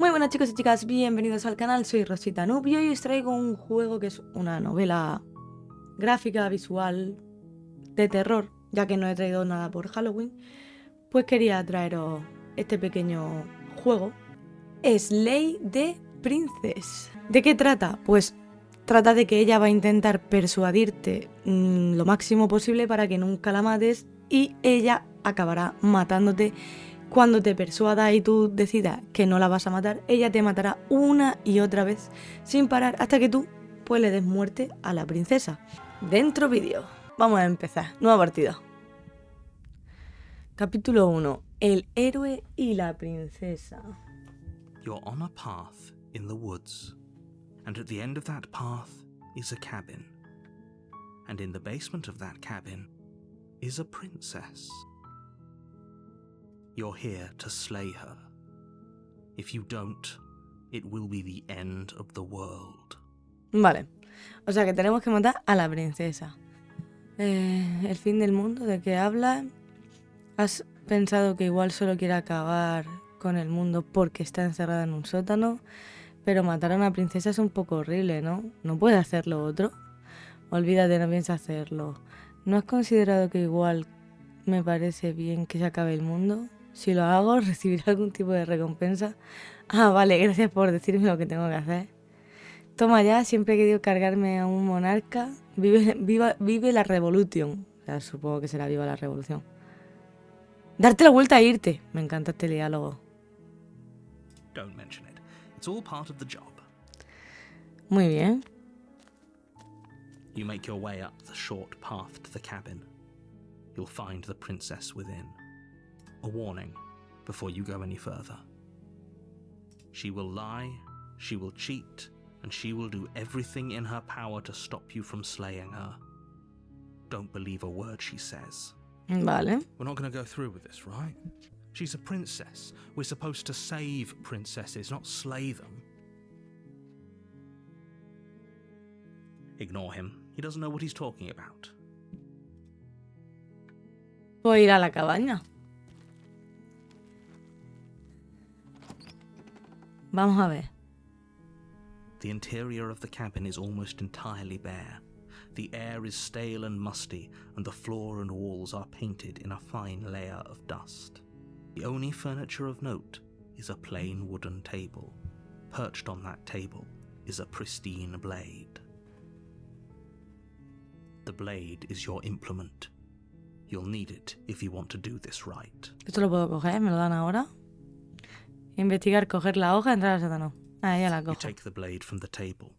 Muy buenas chicos y chicas, bienvenidos al canal, soy Rosita Noob y hoy os traigo un juego que es una novela gráfica, visual, de terror, ya que no he traído nada por Halloween, pues quería traeros este pequeño juego. Es Ley de Princesa. ¿De qué trata? Pues trata de que ella va a intentar persuadirte lo máximo posible para que nunca la mates y ella acabará matándote. Cuando te persuada y tú decidas que no la vas a matar, ella te matará una y otra vez sin parar hasta que tú pues le des muerte a la princesa. Dentro vídeo. Vamos a empezar. Nueva partida. Capítulo 1. El héroe y la princesa. You're on a path in the woods, and at the end of that path is a cabin. And in the basement of that cabin is a princess. You're here to slay her. If you don't, it will be the end of the world. Vale, o sea que tenemos que matar a la princesa. ¿El fin del mundo? ¿De qué hablas? ¿Has pensado que igual solo quiere acabar con el mundo porque está encerrada en un sótano? Pero matar a una princesa es un poco horrible, ¿no? ¿No puede hacerlo otro? Olvídate, no piensa hacerlo. ¿No has considerado que igual me parece bien que se acabe el mundo? Si lo hago, ¿recibiré algún tipo de recompensa? Ah, vale, gracias por decirme lo que tengo que hacer. Toma ya, siempre he querido cargarme a un monarca. Vive la revolución. O sea, supongo que será viva la revolución. Darte la vuelta e irte. Me encanta este diálogo. Don't mention it. It's all part of the job. Muy bien. You make your way up the short path to the cabin. You'll find the princess within. A warning before you go any further. She will lie, she will cheat, and she will do everything in her power to stop you from slaying her. Don't believe a word she says. Vale. We're not going to go through with this, right? She's a princess. We're supposed to save princesses, not slay them. Ignore him. He doesn't know what he's talking about. Voy a ir a la cabaña. Vamos a ver. The interior of the cabin is almost entirely bare. The air is stale and musty, and the floor and walls are painted in a fine layer of dust. The only furniture of note is a plain wooden table. Perched on that table is a pristine blade. The blade is your implement. You'll need it if you want to do this right. Esto lo puedo coger, me lo dan ahora. Investigar, coger la hoja, entrar al sótano. Ah, ya la You cojo. take the blade from the table.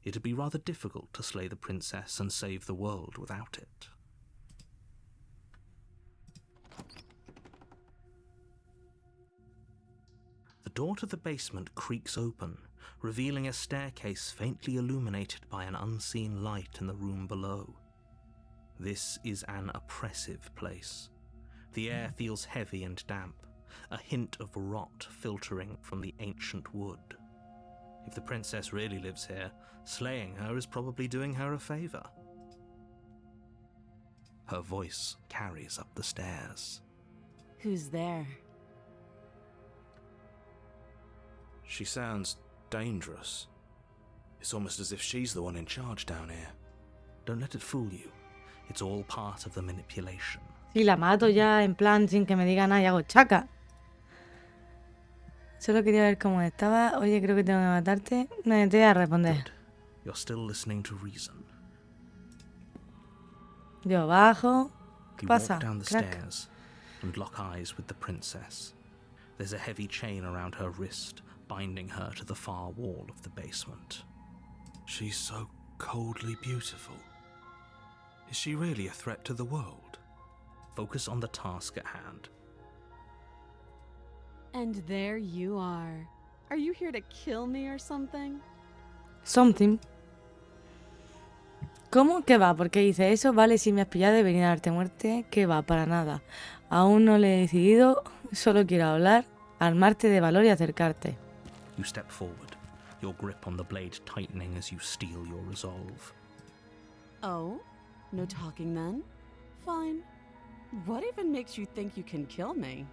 It'd be rather difficult to slay the princess and save the world without it. The door to the basement creaks open, revealing a staircase faintly illuminated by an unseen light in the room below. This is an oppressive place. The air feels heavy and damp, a hint of rot filtering from the ancient wood. If the princess really lives here, slaying her is probably doing her a favor. Her voice carries up the stairs. Who's there? She sounds dangerous. It's almost as if she's the one in charge down here. Don't let it fool you. It's all part of the manipulation. Sí, la mato ya en plan sin que me diga nada y hago chaca. Solo quería ver cómo estaba. Oye, creo que tengo que matarte. Me te voy a responder. Good. You're still listening to reason. Yo bajo. ¿Qué You pasa? walk down the Crack. stairs and lock eyes with the princess. There's a heavy chain around her wrist, binding her to the far wall of the basement. She's so coldly beautiful. Is she really a threat to the world? Focus on the task at hand. And there you are. Are you here to kill me or something? Something. ¿Cómo? ¿Qué va? ¿Por qué hice eso? Vale, si me has pillado de venir a darte muerte. ¿Qué va? Para nada. Aún no le he decidido. Solo quiero hablar, armarte de valor y acercarte. You step forward, your grip on the blade tightening as you steel your resolve. Oh? No talking then? Fine. What even makes you think you can kill me?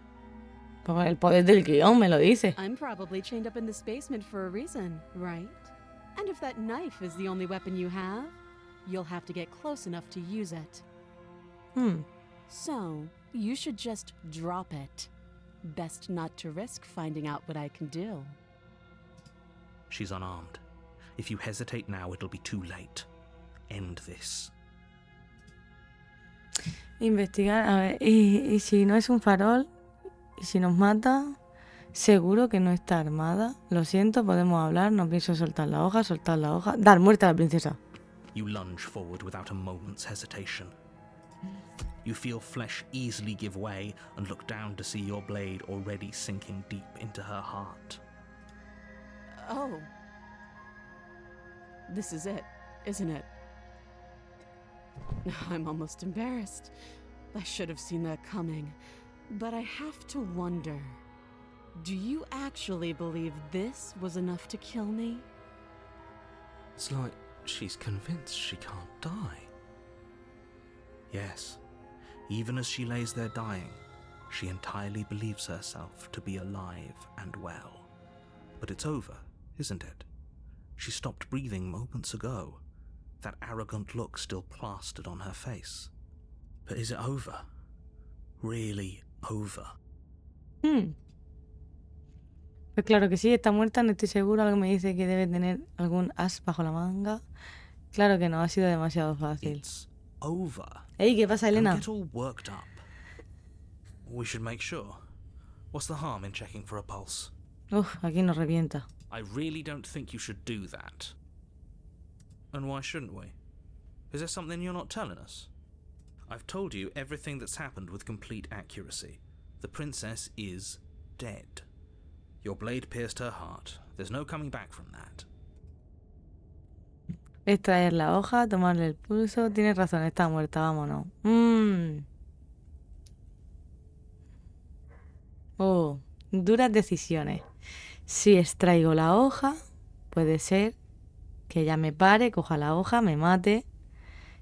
Pues el poder del guión me lo dice. I'm probably chained up in this basement for a reason, right? And if that knife is the only weapon you have, you'll have to get close enough to use it. So, you should just drop it. Best not to risk finding out what I can do. She's unarmed. If you hesitate now, it'll be too late. End this. Investigar, a ver, y si no es un farol, y si nos mata, seguro que no está armada. Lo siento, podemos hablar, no pienso soltar la hoja, dar muerte a la princesa. You lunge forward without a moment's hesitation. You feel flesh easily give way and look down to see your blade already sinking deep into her heart. Oh. This is it, isn't it? I'm almost embarrassed. I should have seen that coming. But I have to wonder, do you actually believe this was enough to kill me? It's like she's convinced she can't die. Yes, even as she lays there dying, she entirely believes herself to be alive and well. But it's over, isn't it? She stopped breathing moments ago, that arrogant look still plastered on her face. But is it over? Really over? Pues claro que sí, está muerta, no estoy seguro. Algo me dice que debe tener algún as bajo la manga. Claro que no, ha sido demasiado fácil. It's over. Ey, ¿qué pasa, Don't Elena? get all worked up. We should make sure. What's the harm in checking for a pulse? Uf, aquí nos revienta. I really don't think you should do that. And why shouldn't we? Is there something you're not telling us? I've told you everything that's happened with complete accuracy. The princess is dead. Your blade pierced her heart. There's no coming back from that. Extraer la hoja, tomarle el pulso. Tienes razón, está muerta, vámonos. Oh, duras decisiones. Si extraigo la hoja, puede ser que ella me pare, coja la hoja, me mate.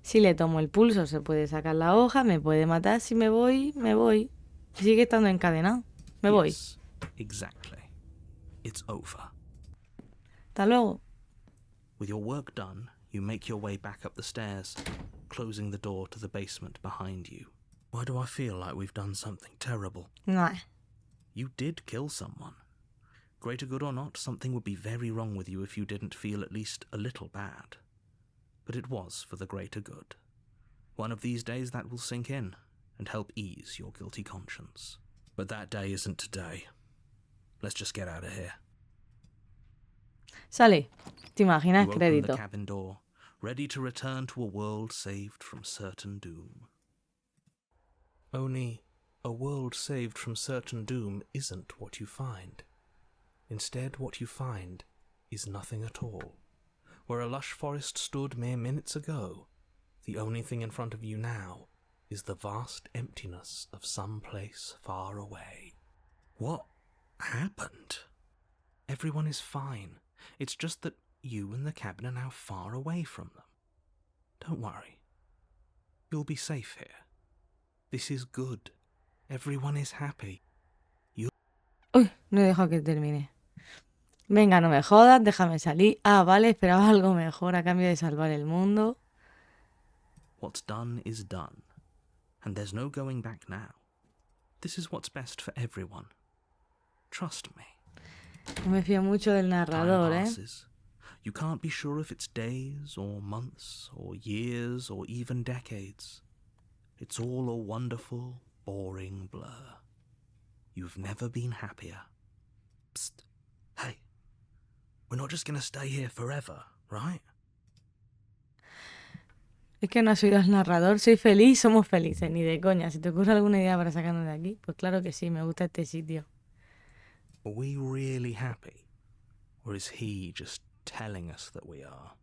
Si le tomo el pulso, se puede sacar la hoja, me puede matar. Si me voy, me voy. Sigue estando encadenado. Me voy. Yes, exactly. It's over. Hasta luego. With your work done, you make your way back up the stairs, closing the door to the basement behind you. Why do I feel like we've done something terrible? Nah. You did kill someone. Greater good or not, something would be very wrong with you if you didn't feel at least a little bad. But it was for the greater good. One of these days that will sink in and help ease your guilty conscience. But that day isn't today. Let's just get out of here. Sale. ¿Te imaginas? You open Crédito. the cabin door, ready to return to a world saved from certain doom. Only a world saved from certain doom isn't what you find. Instead, what you find is nothing at all. Where a lush forest stood mere minutes ago, the only thing in front of you now is the vast emptiness of some place far away. What happened? Everyone is fine. It's just that you and the cabin are now far away from them. Don't worry. You'll be safe here. This is good. Everyone is happy. Uy, no he dejado que termine. Venga, no me jodas, déjame salir. Ah, vale, esperaba algo mejor a cambio de salvar el mundo. What's done is done, and there's no going back now. This is what's best for everyone. Trust me. No me fío mucho del Time narrador, passes. You can't be sure if it's days or months or years or even decades. It's all a wonderful, boring blur. You've never been happier. Psst. Hey. We're not just going to stay here forever, right? Es que no has oído al narrador. Soy feliz, somos felices. Ni de coña. Si te ocurre alguna idea para sacarnos de aquí, pues claro que sí, me gusta este sitio. Are we really happy? Or is he just telling us that we are?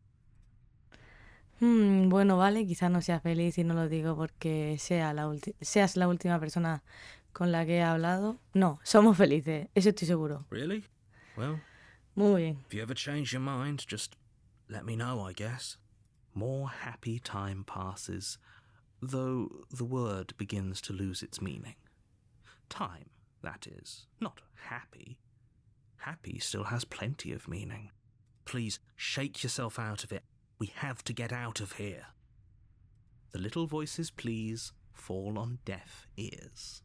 Bueno, vale, quizás no seas feliz y no lo digo porque seas la última persona con la que he hablado. No, somos felices, eso estoy seguro. Really? Well, Muy bien. if you ever change your mind, just let me know, I guess. More happy time passes, though the word begins to lose its meaning. Time, that is. Not happy. Happy still has plenty of meaning. Please, shake yourself out of it. We have to get out of here. The little voice's pleas fall on deaf ears.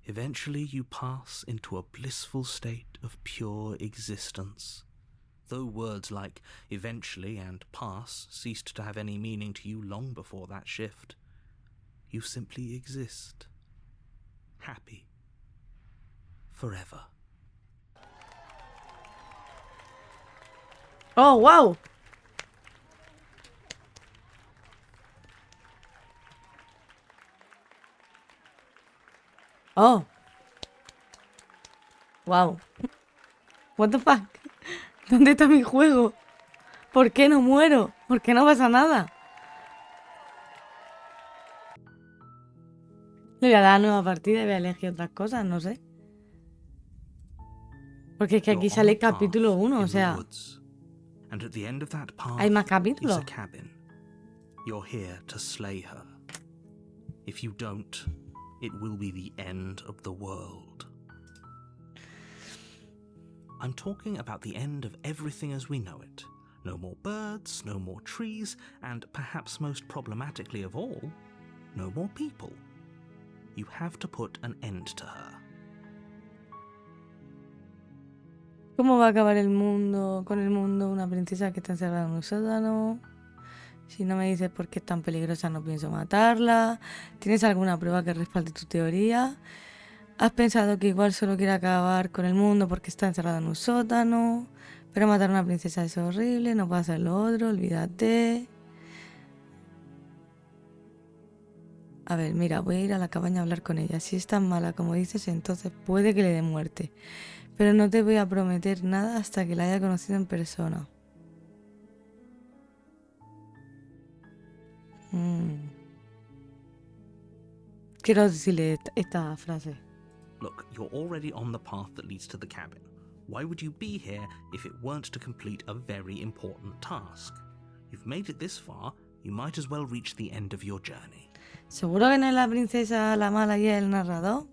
Eventually you pass into a blissful state of pure existence. Though words like eventually and pass ceased to have any meaning to you long before that shift, you simply exist. Happy. Forever. ¡Oh, wow! ¡Oh! ¡Wow! What the fuck? ¿Dónde está mi juego? ¿Por qué no muero? ¿Por qué no pasa nada? Le voy a dar nueva partida y voy a elegir otras cosas, no sé. Porque es que aquí sale capítulo 1, o sea... And at the end of that path ¿Hay más capítulos? is a cabin. You're here to slay her. If you don't, it will be the end of the world. I'm talking about the end of everything as we know it. No more birds, no more trees, and perhaps most problematically of all, no more people. You have to put an end to her. ¿Cómo va a acabar el mundo con el mundo una princesa que está encerrada en un sótano? Si no me dices por qué es tan peligrosa, no pienso matarla. ¿Tienes alguna prueba que respalde tu teoría? ¿Has pensado que igual solo quiere acabar con el mundo porque está encerrada en un sótano? Pero matar a una princesa es horrible, no puedo hacer lo otro, olvídate. A ver, mira, voy a ir a la cabaña a hablar con ella. Si es tan mala como dices, entonces puede que le dé muerte. Pero no te voy a prometer nada hasta que la haya conocido en persona. Quiero decirle esta frase. Look, you're already on the path that leads to the cabin. Why would you be here if it weren't to complete a very important task? You've made it this far, you might as well reach the end of your journey. ¿Seguro que no es la princesa la mala y el narrador?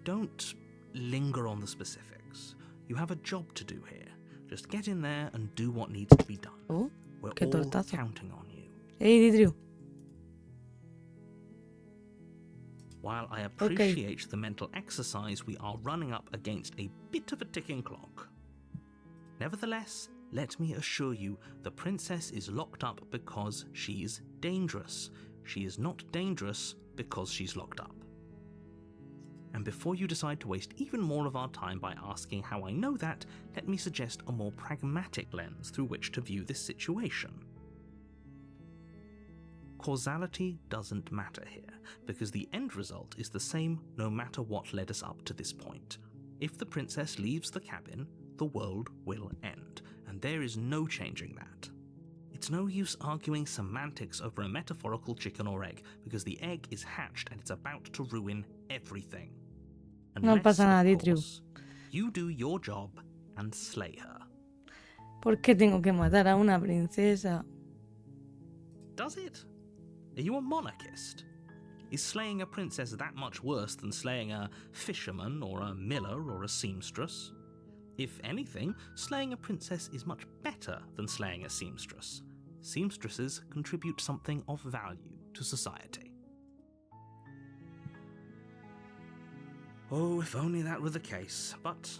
Don't linger on the specifics. You have a job to do here. Just get in there and do what needs to be done. We're qué all tortazo. counting on you. Hey, Didriu. While I appreciate the mental exercise, we are running up against a bit of a ticking clock. Nevertheless, let me assure you, the princess is locked up because she's dangerous. She is not dangerous because she's locked up. And before you decide to waste even more of our time by asking how I know that, let me suggest a more pragmatic lens through which to view this situation. Causality doesn't matter here, because the end result is the same no matter what led us up to this point. If the princess leaves the cabin, the world will end, and there is no changing that. It's no use arguing semantics over a metaphorical chicken or egg, because the egg is hatched and it's about to ruin everything. No pasa nada, of Didriu. course, you do your job and slay her. ¿Por qué tengo que matar a una princesa? Does it? Are you a monarchist? Is slaying a princess that much worse than slaying a fisherman or a miller or a seamstress? If anything, slaying a princess is much better than slaying a seamstress. Seamstresses contribute something of value to society. Oh, if only that were the case, but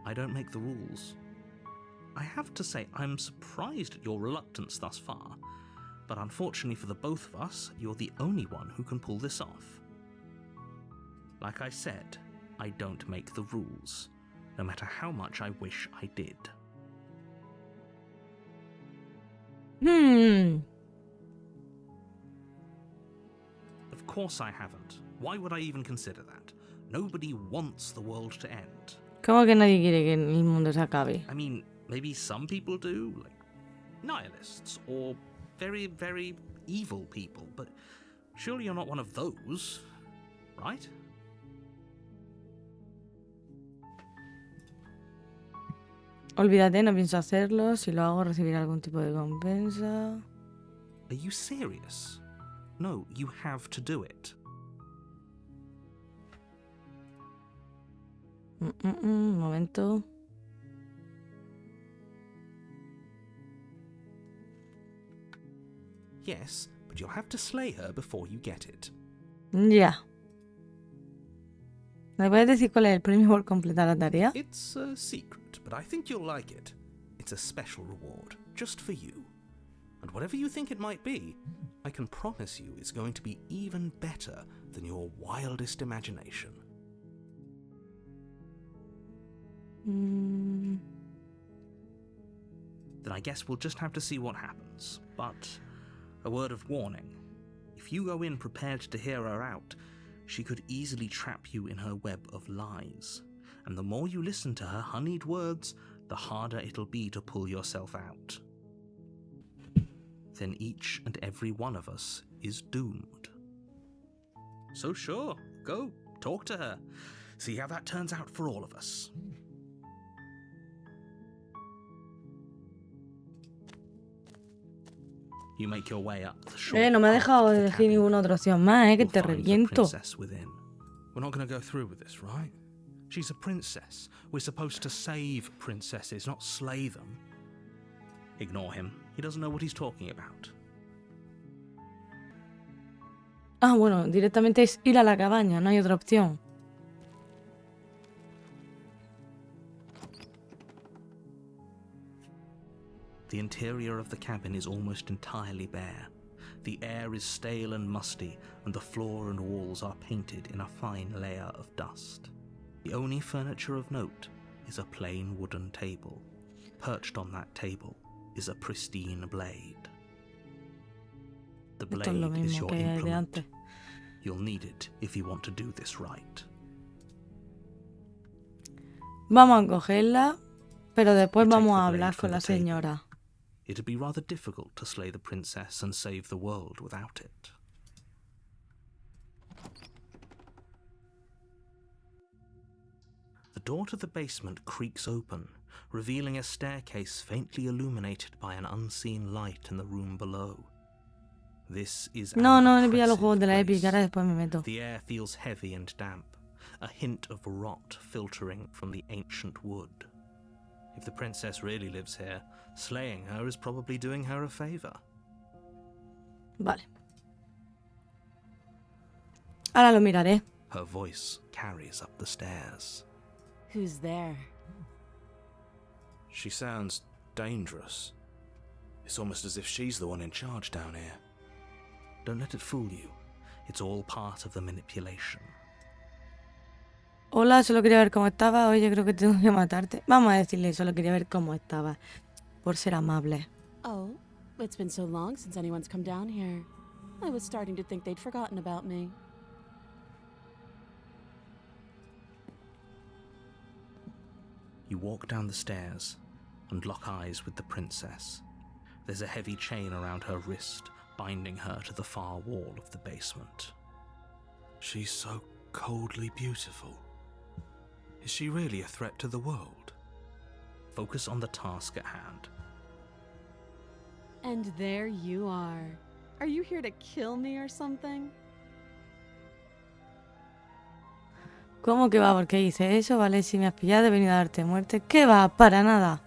I don't make the rules. I have to say, I'm surprised at your reluctance thus far, but unfortunately for the both of us, you're the only one who can pull this off. Like I said, I don't make the rules, no matter how much I wish I did. Of course I haven't. Why would I even consider that? Nobody wants the world to end. ¿Cómo que nadie quiere que el mundo se acabe? I mean, maybe some people do, like nihilists or very, very evil people, but surely you're not one of those, right? Olvídate, no pienso hacerlo. Si lo hago, recibiré algún tipo de recompensa. Are you serious? No, you have to do it. Un momento. Yes, but you'll have to slay her before you get it. Ya. ¿Me puedes decir cuál es el premio por completar la tarea? It's a secret, but I think you'll like it. It's a special reward, just for you. And whatever you think it might be, I can promise you it's going to be even better than your wildest imagination. Then I guess we'll just have to see what happens. But a word of warning. If you go in prepared to hear her out, she could easily trap you in her web of lies. And the more you listen to her honeyed words, the harder it'll be to pull yourself out. Then each and every one of us is doomed. So sure, go, talk to her. See how that turns out for all of us. You make your way up the short No me ha dejado path to de the elegir cabin. ninguna otra opción más, que You'll te find the reviento. princess within. We're not going to go through with this, right? She's a princess. We're supposed to save princesses, not slay them. Ignore him. He doesn't know what he's talking about. Ah, bueno, directamente es ir a la cabaña, no hay otra opción. The interior of the cabin is almost entirely bare. The air is stale and musty, and the floor and walls are painted in a fine layer of dust. The only furniture of note is a plain wooden table. Perched on that table is a pristine blade. The Esto es lo blade is mismo your que de implement. antes. You'll need it if you want to do this right. Vamos a cogerla, pero después You take vamos the a blade hablar from con la the table. señora. It'd be rather difficult to slay the princess and save the world without it. The door to the basement creaks open, revealing a staircase faintly illuminated by an unseen light in the room below. This is No, an no, pilla los oppressive juegos de la place. Epic, ahora después me meto. The air feels heavy and damp, a hint of rot filtering from the ancient wood. If the princess really lives here, slaying her is probably doing her a favor. Vale. Ahora lo miraré. Her voice carries up the stairs. Who's there? She sounds dangerous. It's almost as if she's the one in charge down here. Don't let it fool you. It's all part of the manipulation. Hola, solo quería ver cómo estaba. Oye, creo que tengo que matarte. Vamos a decirle, solo quería ver cómo estaba. Por ser amable. Oh, it's been so long since anyone's come down here. I was starting to think they'd forgotten about me. You walk down the stairs and lock eyes with the princess. There's a heavy chain around her wrist, binding her to the far wall of the basement. She's so coldly beautiful. Is she really a threat to the world? Focus on the task at hand. And there you are. Are you here to kill me or something? ¿Cómo que va? ¿Por qué hice eso? Vale, si me has pillado he venido a darte muerte. ¿Qué va? Para nada.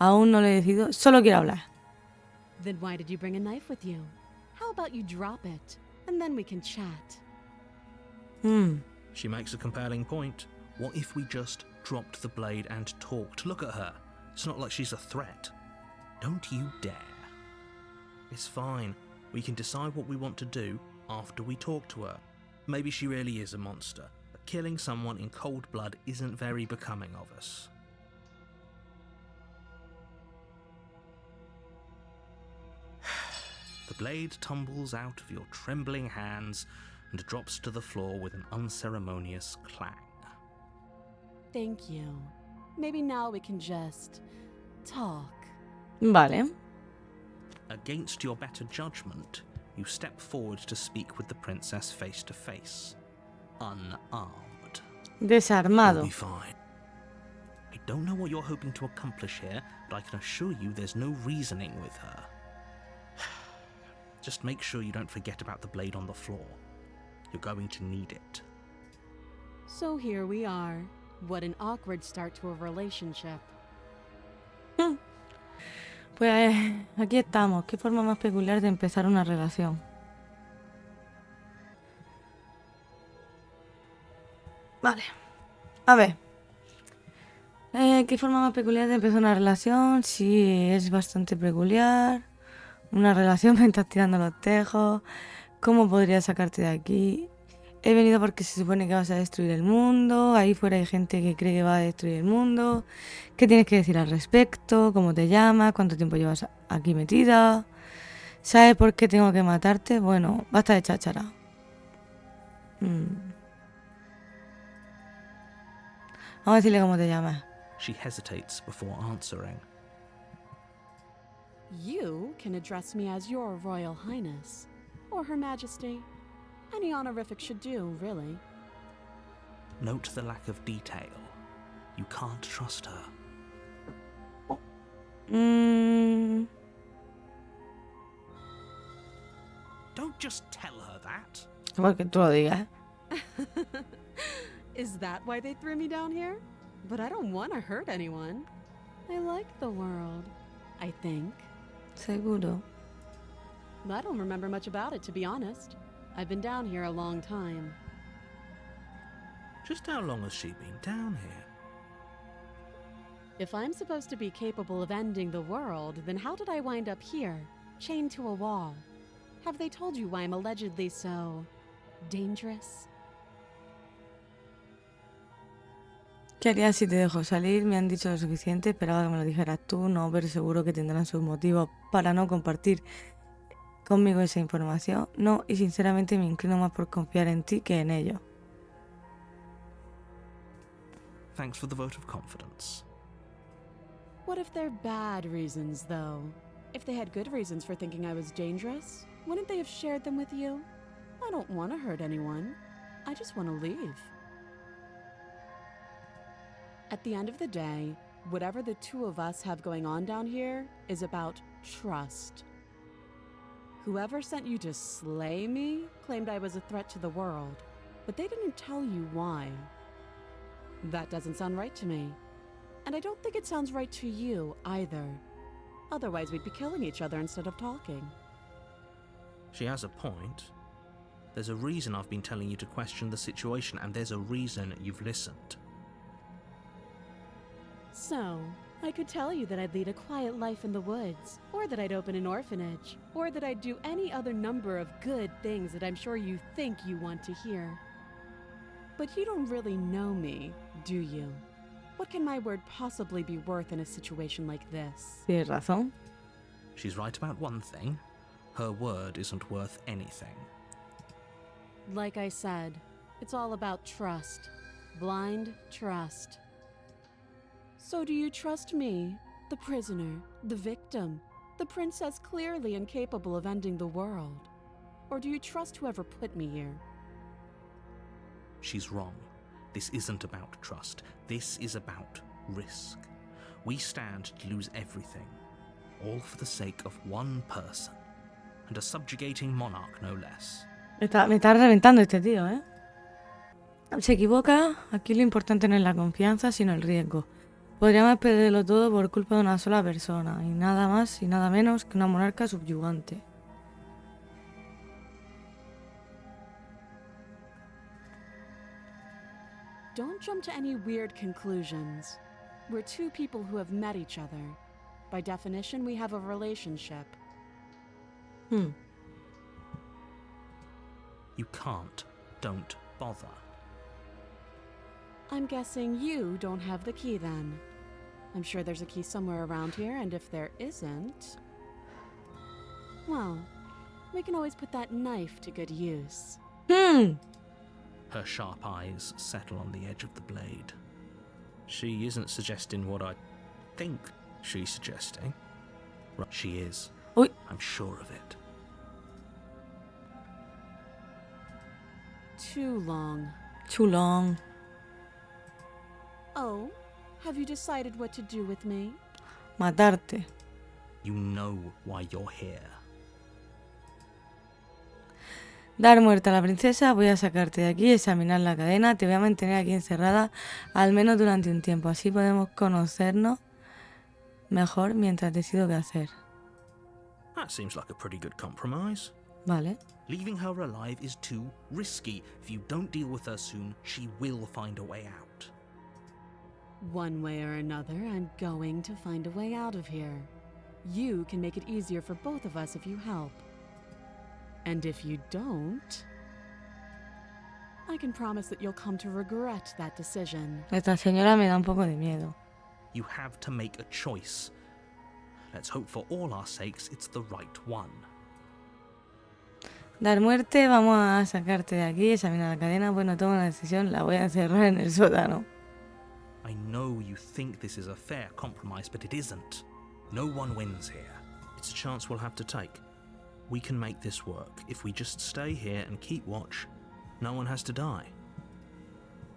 Aún no lo he decidido. Solo quiero hablar. Then why did you bring a knife with you? How about you drop it, and then we can chat? She makes a compelling point. What if we just dropped the blade and talked? Look at her. It's not like she's a threat. Don't you dare. It's fine. We can decide what we want to do after we talk to her. Maybe she really is a monster, but killing someone in cold blood isn't very becoming of us. The blade tumbles out of your trembling hands and drops to the floor with an unceremonious clang. Thank you. Maybe now we can just talk. Vale. Against your better judgment, you step forward to speak with the princess face to face, unarmed. Desarmado. You'll be fine. I don't know what you're hoping to accomplish here, but I can assure you there's no reasoning with her. Just make sure you don't forget about the blade on the floor. You're going to need it. So here we are. What an awkward start to a relationship. Pues aquí estamos. ¿Qué forma más peculiar de empezar una relación? Vale. A ver. ¿Qué forma más peculiar de empezar una relación? Sí, es bastante peculiar. Una relación me estás tirando los tejos. ¿Cómo podría sacarte de aquí? He venido porque se supone que vas a destruir el mundo. Ahí fuera hay gente que cree que va a destruir el mundo. ¿Qué tienes que decir al respecto? ¿Cómo te llamas? ¿Cuánto tiempo llevas aquí metida? ¿Sabes por qué tengo que matarte? Bueno, basta de cháchara. Vamos a decirle cómo te llamas. She hesitates before answering. You can address me as Your Royal Highness, or Her Majesty. Any honorific should do, really. Note the lack of detail. You can't trust her. Don't just tell her that. Porque tú lo digas. Is that why they threw me down here? But I don't want to hurt anyone. I like the world, I think. Seguro. I don't remember much about it, to be honest. I've been down here a long time. Just how long has she been down here? If I'm supposed to be capable of ending the world, then how did I wind up here, chained to a wall? Have they told you why I'm allegedly so dangerous? ¿Qué harías si te dejo salir? Me han dicho lo suficiente, esperaba que me lo dijeras tú, no, pero seguro que tendrán sus motivos para no compartir conmigo esa información. No, y sinceramente me inclino más por confiar en ti que en ellos. Thanks for the vote of confidence. What if they're bad reasons, though? If they had good reasons for thinking I was dangerous, wouldn't they have shared them with you? I don't want to hurt anyone. I just want to leave. At the end of the day, whatever the two of us have going on down here is about trust. Whoever sent you to slay me claimed I was a threat to the world, but they didn't tell you why. That doesn't sound right to me. And I don't think it sounds right to you either. Otherwise, we'd be killing each other instead of talking. She has a point. There's a reason I've been telling you to question the situation, and there's a reason you've listened. So, I could tell you that I'd lead a quiet life in the woods, or that I'd open an orphanage, or that I'd do any other number of good things that I'm sure you think you want to hear. But you don't really know me, do you? What can my word possibly be worth in a situation like this? Tienes razón. She's right about one thing. Her word isn't worth anything. Like I said, it's all about trust. Blind trust. So do you trust me, the prisoner, the victim, the princess clearly incapable of ending the world? Or do you trust whoever put me here? She's wrong. This isn't about trust. This is about risk. We stand to lose everything, all for the sake of one person, and a subjugating monarch, no less. Me está reventando este tío, ¿eh? Se equivoca. Aquí lo importante no es la confianza, sino el riesgo. Podríamos perderlo todo por culpa de una sola persona, y nada más y nada menos que una monarca subyugante. Don't jump to any weird conclusions. We're two people who have met each other. By definition, we have a relationship. You can't. Don't bother. I'm guessing you don't have the key then. I'm sure there's a key somewhere around here, and if there isn't... well, we can always put that knife to good use. Her sharp eyes settle on the edge of the blade. She isn't suggesting what I think she's suggesting. Right, she is. Uy. I'm sure of it. Too long. Too long. Oh, have you decided what to do with me? Matarte. You know why you're here. Dar muerte a la princesa, voy a sacarte de aquí, examinar la cadena, te voy a mantener aquí encerrada al menos durante un tiempo. Así podemos conocernos mejor mientras decido qué hacer. That seems like a pretty good compromise. Vale. Leaving her alive is too risky. If you don't deal with her soon, she will find a way out. One way or another, I'm going to find a way out of here. You can make it easier for both of us if you help. And if you don't, I can promise that you'll come to regret that decision. Esta señora me da un poco de miedo. You have to make a choice. Let's hope for all our sakes it's the right one. Dar muerte, vamos a sacarte de aquí, examinar la cadena. Bueno, toma una decisión, la voy a encerrar en el sótano. I know you think this is a fair compromise, but it isn't. No one wins here. It's a chance we'll have to take. We can make this work. If we just stay here and keep watch, no one has to die.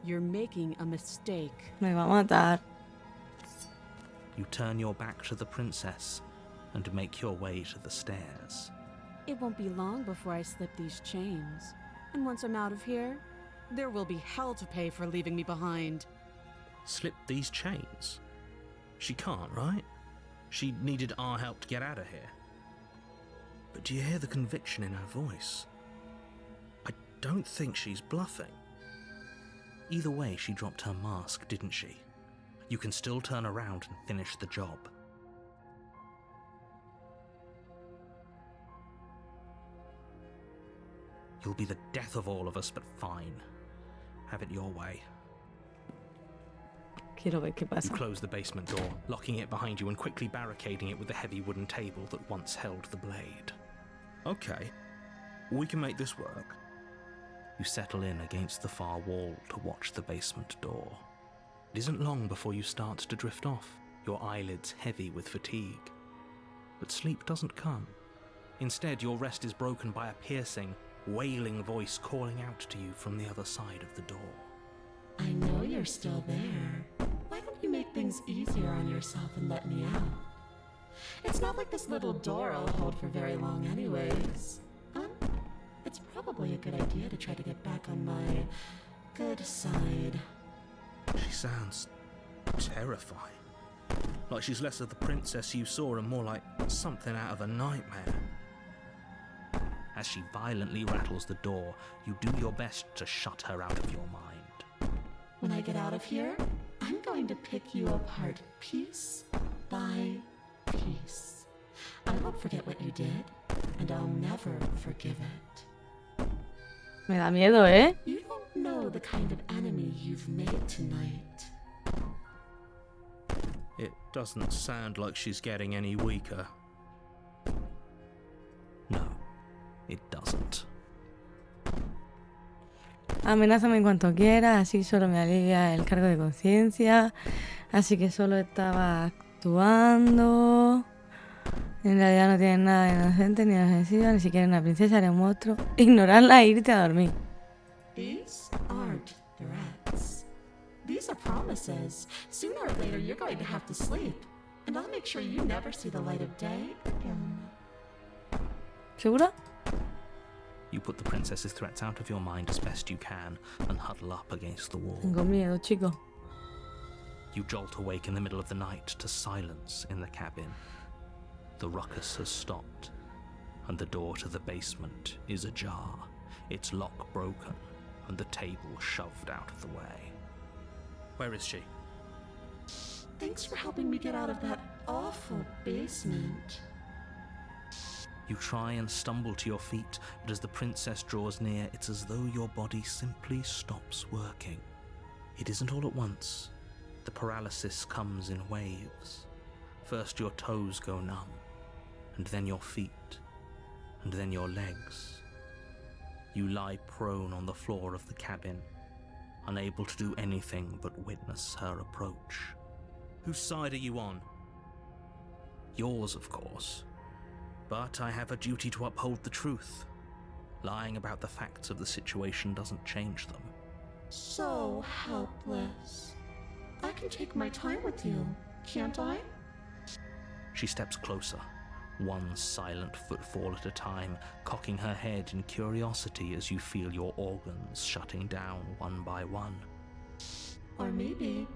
You're making a mistake. Me va a matar. You turn your back to the princess and make your way to the stairs. It won't be long before I slip these chains. And once I'm out of here, there will be hell to pay for leaving me behind. Slip these chains? She can't, right? She needed our help to get out of here. But do you hear the conviction in her voice? I don't think she's bluffing. Either way, she dropped her mask, didn't she? You can still turn around and finish the job. You'll be the death of all of us, but fine. Have it your way. Quiero ver qué You pasa. close the basement door, locking it behind you and quickly barricading it with the heavy wooden table that once held the blade. Okay, we can make this work. You settle in against the far wall to watch the basement door. It isn't long before you start to drift off, your eyelids heavy with fatigue. But sleep doesn't come. Instead, your rest is broken by a piercing, wailing voice calling out to you from the other side of the door. I know you're still there. Why don't you make things easier on yourself and let me out? It's not like this little door will hold for very long anyways. It's probably a good idea to try to get back on my good side. She sounds terrifying. Like she's less of the princess you saw and more like something out of a nightmare. As she violently rattles the door, you do your best to shut her out of your mind. When I get out of here, I'm going to pick you apart piece by piece. I won't forget what you did, and I'll never forgive it. Me da miedo, ¿eh? You don't know the kind of enemy you've made tonight. It doesn't sound like she's getting any weaker. No, it doesn't. Amenázame en cuanto quieras, así solo me alivia el cargo de conciencia. Así que solo estaba actuando. En realidad no tienes nada de inocente ni ofensiva, ni siquiera una princesa, eres un monstruo. Ignorarla e irte a dormir. These aren't threats. These are promises. Sooner or later, you're going to have to sleep. And I'll make sure you never see the light of day again. ¿Segura? You put the princess's threats out of your mind as best you can and huddle up against the wall. Tengo miedo, chico. You jolt awake in the middle of the night to silence in the cabin. The ruckus has stopped, and the door to the basement is ajar, its lock broken, and the table shoved out of the way. Where is she? Thanks for helping me get out of that awful basement. You try and stumble to your feet, but as the princess draws near, it's as though your body simply stops working. It isn't all at once. The paralysis comes in waves. First your toes go numb, and then your feet, and then your legs. You lie prone on the floor of the cabin, unable to do anything but witness her approach. Whose side are you on? Yours, of course. But I have a duty to uphold the truth. Lying about the facts of the situation doesn't change them. So helpless. I can take my time with you, can't I? She steps closer, one silent footfall at a time, cocking her head in curiosity as you feel your organs shutting down one by one. Or maybe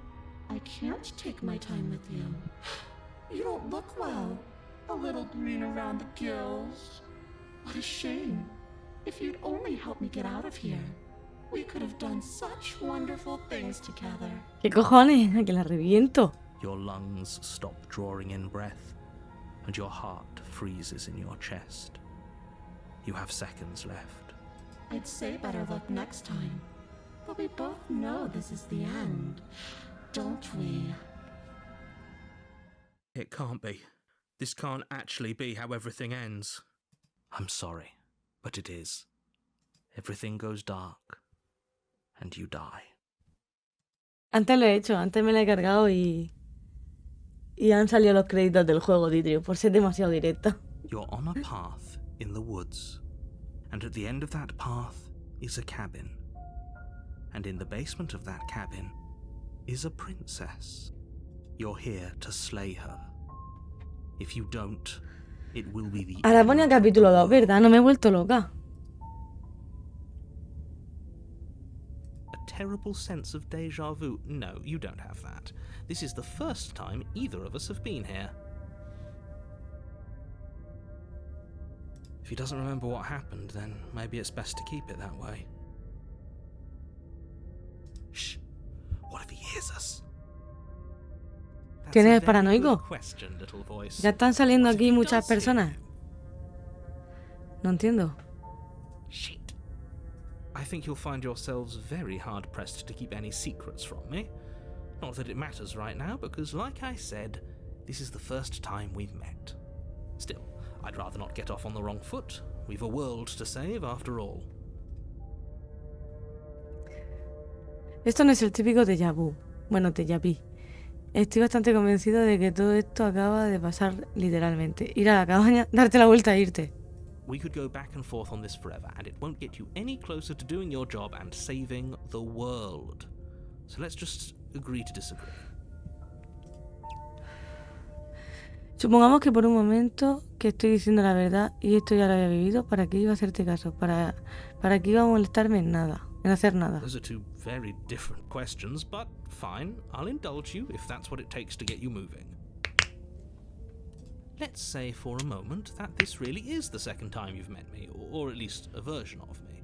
I can't take my time with you. You don't look well. A little green around the gills. What a shame. If you'd only help me get out of here, we could have done such wonderful things together. ¿Qué cojones? Que la reviento. Your lungs stop drawing in breath, and your heart freezes in your chest. You have seconds left. I'd say better luck next time. But we both know this is the end, don't we? It can't be. This can't actually be how everything ends. I'm sorry, but it is. Everything goes dark, and you die. Antes lo he hecho, antes me la he cargado y han salido los créditos del juego, Ditrio, por ser demasiado directa. You're on a path in the woods, and at the end of that path is a cabin. And in the basement of that cabin is a princess. You're here to slay her. If you don't, it will be the Ahora pone el capítulo 2, ¿verdad? No me he vuelto loca. A terrible sense of déjà vu. No, you don't have that. This is the first time either of us have been here. If he doesn't remember what happened, then maybe it's best to keep it that way. Shh. What if he hears us? ¿Tienes paranoico? Ya están saliendo aquí muchas personas. No entiendo. Shit. I think you'll find yourselves very hard-pressed to keep any secrets from me. Not that it matters right now, because like I said, this is the first time we've met. Still, I'd rather not get off on the wrong foot. We've a world to save after all. Esto no es el típico déjà vu. Bueno, déjà vu. Estoy bastante convencido de que todo esto acaba de pasar literalmente. Ir a la cabaña, darte la vuelta e irte. We could go back and forth on this forever, and it won't get you any closer to doing your job and saving the world. So let's just agree to disagree. Supongamos que por un momento que estoy diciendo la verdad y esto ya lo había vivido, ¿para qué iba a hacerte caso? ¿Para qué iba a molestarme en nada? En hacer nada. Those are two very different questions, but fine, I'll indulge you if that's what it takes to get you moving. Let's say for a moment that this really is the second time you've met me, or at least a version of me.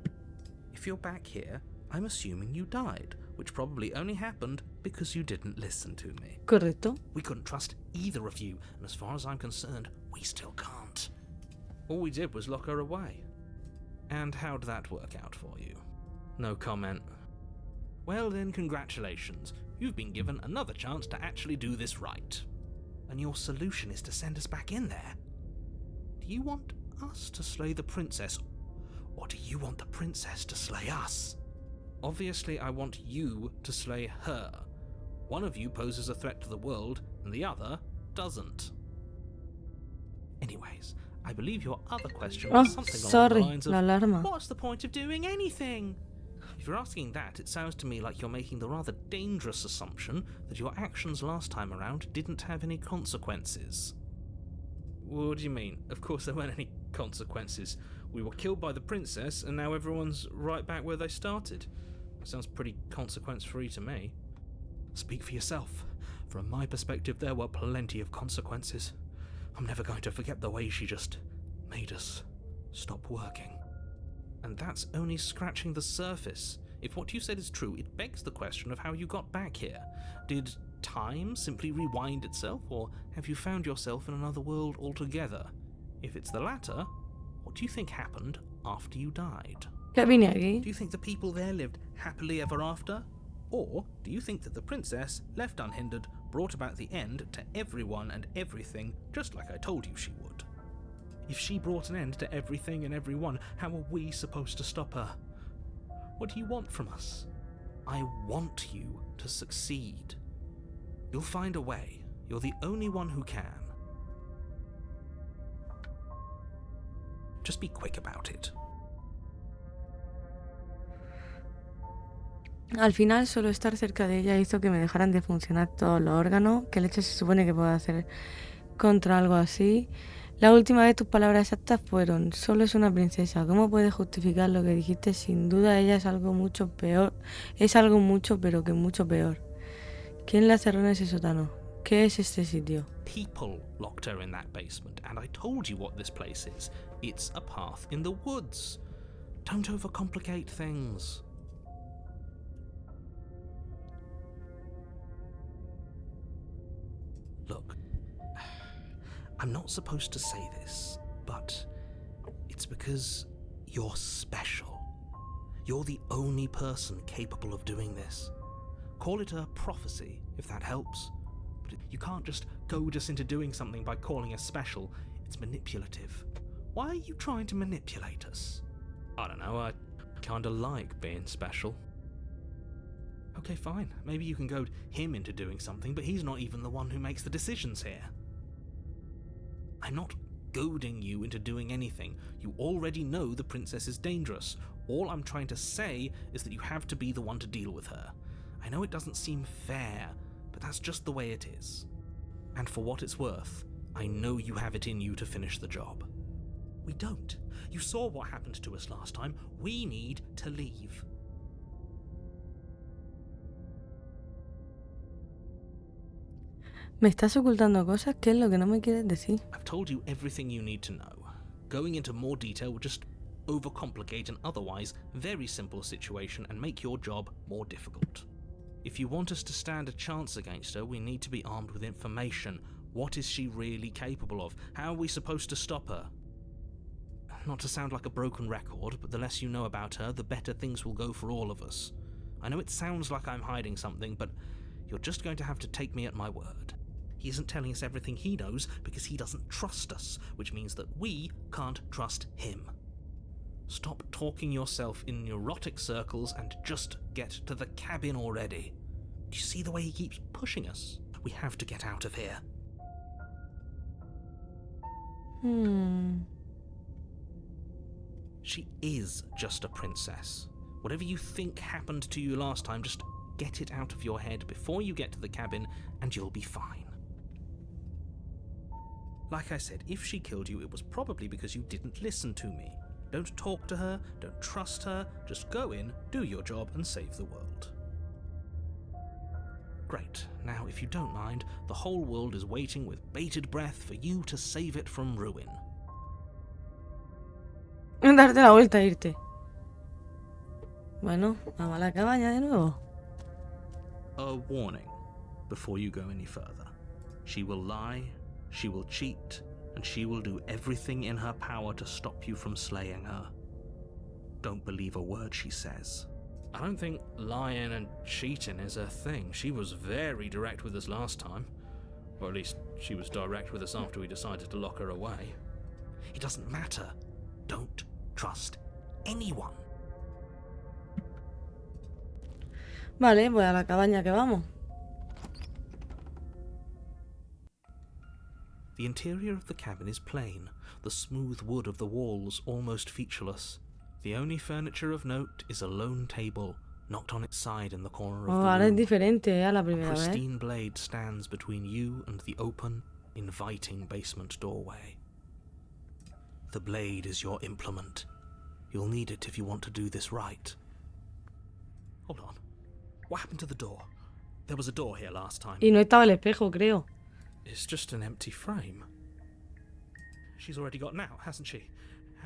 If you're back here, I'm assuming you died, which probably only happened because you didn't listen to me. Correcto. We couldn't trust either of you, and as far as I'm concerned, we still can't. All we did was lock her away. And how'd that work out for you? No comment. Well then, congratulations. You've been given another chance to actually do this right. And your solution is to send us back in there. Do you want us to slay the princess, or do you want the princess to slay us? Obviously, I want you to slay her. One of you poses a threat to the world, and the other doesn't. Anyways, I believe your other question was something along the lines of, la alarma. what's the point of doing anything? If you're asking that, it sounds to me like you're making the rather dangerous assumption that your actions last time around didn't have any consequences. What do you mean? Of course there weren't any consequences. We were killed by the princess, and now everyone's right back where they started. Sounds pretty consequence-free to me. Speak for yourself. From my perspective, there were plenty of consequences. I'm never going to forget the way she just made us stop working. And that's only scratching the surface. If what you said is true, it begs the question of how you got back here. Did time simply rewind itself, or have you found yourself in another world altogether? If it's the latter, what do you think happened after you died? ¿Qué vine aquí? Do you think the people there lived happily ever after? Or do you think that the princess, left unhindered, brought about the end to everyone and everything, just like I told you she would? If she brought an end to everything and everyone, how are we supposed to stop her? What do you want from us? I want you to succeed. You'll find a way. You're the only one who can. Just be quick about it. Al final, solo estar cerca de ella hizo que me dejaran de funcionar todos los órganos. ¿Qué leche se supone que puedo hacer contra algo así? La última vez tus palabras exactas fueron: solo es una princesa. ¿Cómo puedes justificar lo que dijiste? Sin duda ella es algo mucho peor. Es algo mucho, pero que mucho peor. ¿Quién la cerró en ese sótano? ¿Qué es este sitio? People locked her in that basement, and I told you what this place is. It's a path in the woods. Don't overcomplicate things. Look, I'm not supposed to say this, but it's because you're special. You're the only person capable of doing this. Call it a prophecy, if that helps. But you can't just goad us into doing something by calling us special. It's manipulative. Why are you trying to manipulate us? I don't know, I kinda like being special. Okay, fine. Maybe you can goad him into doing something, but he's not even the one who makes the decisions here. I'm not goading you into doing anything. You already know the princess is dangerous. All I'm trying to say is that you have to be the one to deal with her. I know it doesn't seem fair, but that's just the way it is. And for what it's worth, I know you have it in you to finish the job. We don't. You saw what happened to us last time. We need to leave. ¿Me estás ocultando cosas? ¿Qué es lo que no me quieres decir? I've told you everything you need to know. Going into more detail will just overcomplicate an otherwise very simple situation and make your job more difficult. If you want us to stand a chance against her, we need to be armed with information. What is she really capable of? How are we supposed to stop her? Not to sound like a broken record, but the less you know about her, the better things will go for all of us. I know it sounds like I'm hiding something, but you're just going to have to take me at my word. He isn't telling us everything he knows because he doesn't trust us, which means that we can't trust him. Stop talking yourself in neurotic circles and just get to the cabin already. Do you see the way he keeps pushing us? We have to get out of here. She is just a princess. Whatever you think happened to you last time, just get it out of your head before you get to the cabin and you'll be fine. Like I said, if she killed you, it was probably because you didn't listen to me. Don't talk to her, don't trust her, just go in, do your job and save the world. Great. Now, if you don't mind, the whole world is waiting with bated breath for you to save it from ruin. Darte la vuelta e irte. Bueno, vamos a la cabaña de nuevo. A warning before you go any further. She will lie, she will cheat, and she will do everything in her power to stop you from slaying her. Don't believe a word she says. I don't think lying and cheating is her thing. She was very direct with us last time. Or at least she was direct with us after we decided to lock her away. It doesn't matter. Don't trust anyone. Vale, pues a la cabaña que vamos. The interior of the cabin is plain, the smooth wood of the walls almost featureless. The only furniture of note is a lone table, knocked on its side in the corner of the Ahora es room. diferente, a la A primera vez. pristine blade stands between you and the open, inviting basement doorway. The blade is your implement. You'll need it if you want to do this right. Hold on. What happened to the door? There was a door here last time. Y no estaba el espejo, creo. It's just an empty frame. She's already gotten out, hasn't she?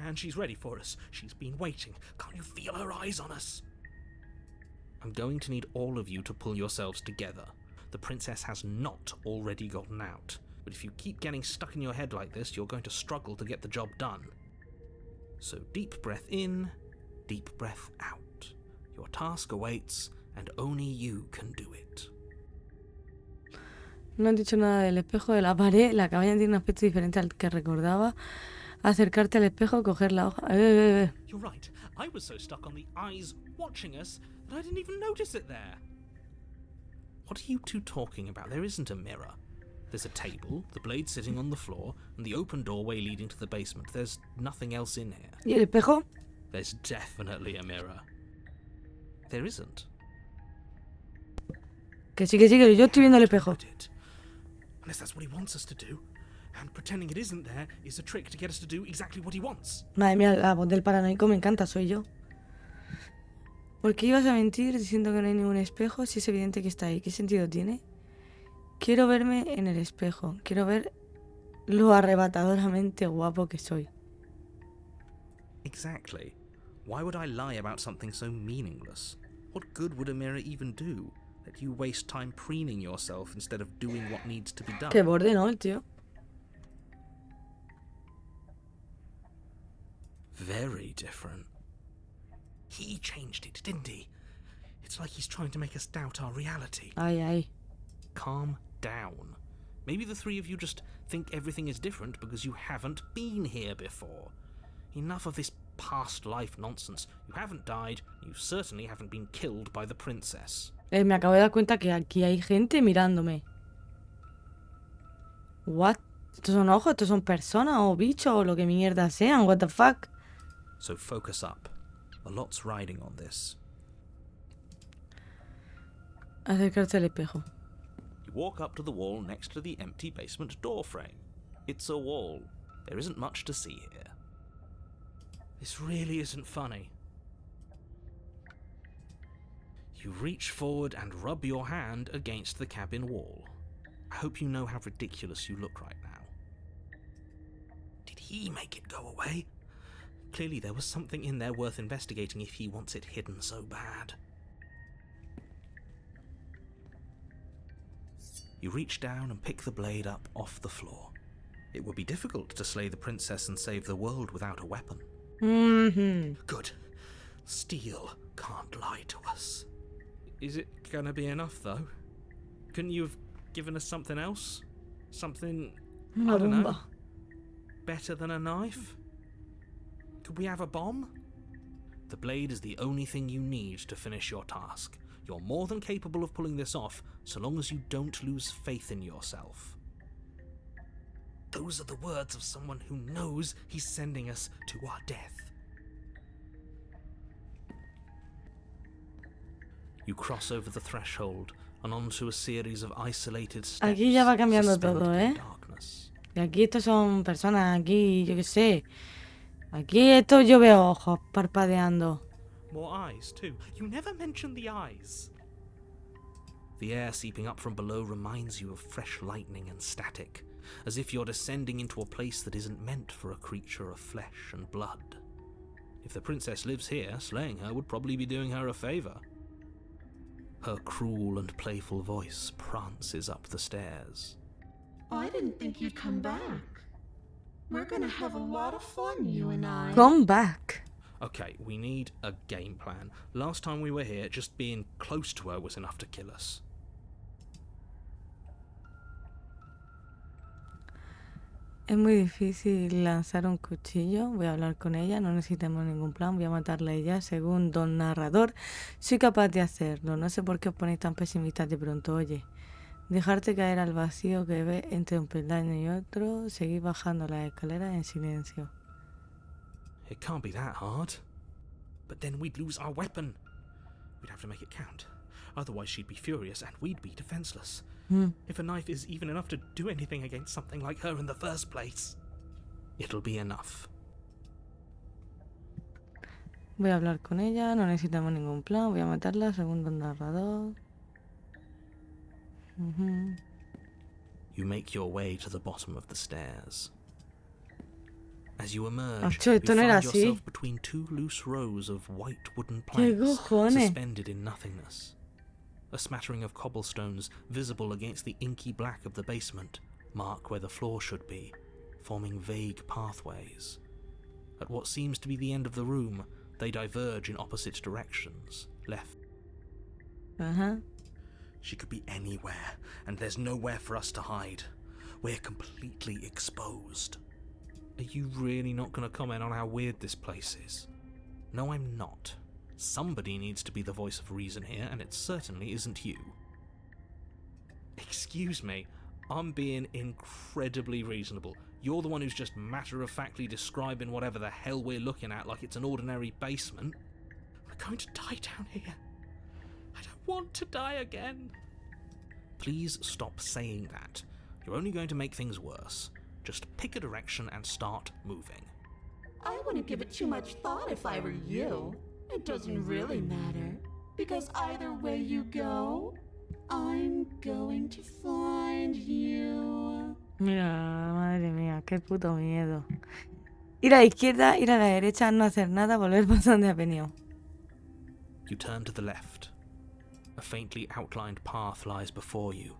And she's ready for us. She's been waiting. Can't you feel her eyes on us? I'm going to need all of you to pull yourselves together. The princess has not already gotten out. But if you keep getting stuck in your head like this, you're going to struggle to get the job done. So deep breath in, deep breath out. Your task awaits, and only you can do it. No han dicho nada del espejo de la pared. La cabaña tiene un aspecto diferente al que recordaba. Acercarte al espejo, coger la hoja. You're right. I was so stuck on the eyes watching us that I didn't even notice it there. What are you two talking about? There isn't a mirror. There's a table, the blade sitting on the floor, and the open doorway leading to the basement. There's nothing else in here. ¿Y el espejo? There's definitely a mirror. There isn't. Que sí, que yo estoy viendo el espejo. Unless that's what he wants us to do. And pretending it isn't there is a trick to get us to do exactly what he wants. Madre mía, la voz del paranoico me encanta, soy yo. ¿Por qué ibas a mentir diciendo que no hay ningún espejo si es evidente que está ahí? ¿Qué sentido tiene? Quiero verme en el espejo. Quiero ver lo arrebatadoramente guapo que soy. Exactly. Why would I lie about something so meaningless? What good would a mirror even do? Let you waste time preening yourself instead of doing what needs to be done. Qué borde, ¿no, el tío? Very different. He changed it, didn't he? It's like he's trying to make us doubt our reality. Ay, ay. Calm down. Maybe the three of you just think everything is different because you haven't been here before. Enough of this past life nonsense. You haven't died. You certainly haven't been killed by the princess. Me acabo de dar cuenta que aquí hay gente mirándome. What? ¿Estos son ojos? ¿Estos son personas o bichos o lo que mierda sean? What the fuck? So focus up. A lot's riding on this. Acercarse al espejo. You walk up to the wall next to the empty basement door frame. It's a wall. There isn't much to see here. This really isn't funny. You reach forward and rub your hand against the cabin wall. I hope you know how ridiculous you look right now. Did he make it go away? Clearly there was something in there worth investigating if he wants it hidden so bad. You reach down and pick the blade up off the floor. It would be difficult to slay the princess and save the world without a weapon. Good. Steel can't lie to us. Is it gonna be enough, though? Couldn't you have given us something else? Something, I don't know, better than a knife? Could we have a bomb? The blade is the only thing you need to finish your task. You're more than capable of pulling this off, so long as you don't lose faith in yourself. Those are the words of someone who knows he's sending us to our death. You cross over the threshold and onto a series of isolated steps. Aquí ya va cambiando suspended todo, in ¿eh? darkness. Y aquí estos son personas, aquí, yo qué sé. Aquí esto yo veo ojos parpadeando. More eyes, too. You never mention the eyes. The air seeping up from below reminds you of fresh lightning and static, as if you're descending into a place that isn't meant for a creature of flesh and blood. If the princess lives here, slaying her would probably be doing her a favour. Her cruel and playful voice prances up the stairs. I didn't think you'd come back. We're gonna have a lot of fun, you and I. Come back. Okay, we need a game plan. Last time we were here, just being close to her was enough to kill us. Es muy difícil lanzar un cuchillo. Voy a hablar con ella, no necesitamos ningún plan. Voy a matarla a ella. Según don narrador, soy capaz de hacerlo. No sé por qué os ponéis tan pesimistas de pronto. Oye, dejarte caer al vacío que ves entre un peldaño y otro. Seguir bajando las escaleras en silencio. It can't be that hard. But then we'd lose our weapon. We'd have to make it count. Otherwise she'd be furious and we'd be defenseless. If a knife is even enough to do anything against something like her in the first place, it'll be enough. Voy a hablar con ella, no necesitamos ningún plan. Voy a matarla según don narrador. You make your way to the bottom of the stairs. As you emerge, Acho, you esto no era find así. yourself between two loose rows of white wooden ¿Qué planks cojones? suspended in nothingness. A smattering of cobblestones visible against the inky black of the basement mark where the floor should be, forming vague pathways. At what seems to be the end of the room, they diverge in opposite directions, left. She could be anywhere, and there's nowhere for us to hide. We're completely exposed. Are you really not going to comment on how weird this place is? No, I'm not. Somebody needs to be the voice of reason here, and it certainly isn't you. Excuse me, I'm being incredibly reasonable. You're the one who's just matter-of-factly describing whatever the hell we're looking at like it's an ordinary basement. We're going to die down here. I don't want to die again. Please stop saying that. You're only going to make things worse. Just pick a direction and start moving. I wouldn't give it too much thought if I were you. It doesn't really matter, because either way you go, I'm going to find you. Mira, madre mía, qué puto miedo. Ir a la izquierda, ir a la derecha, no hacer nada, volver por donde ha venido. You turn to the left. A faintly outlined path lies before you.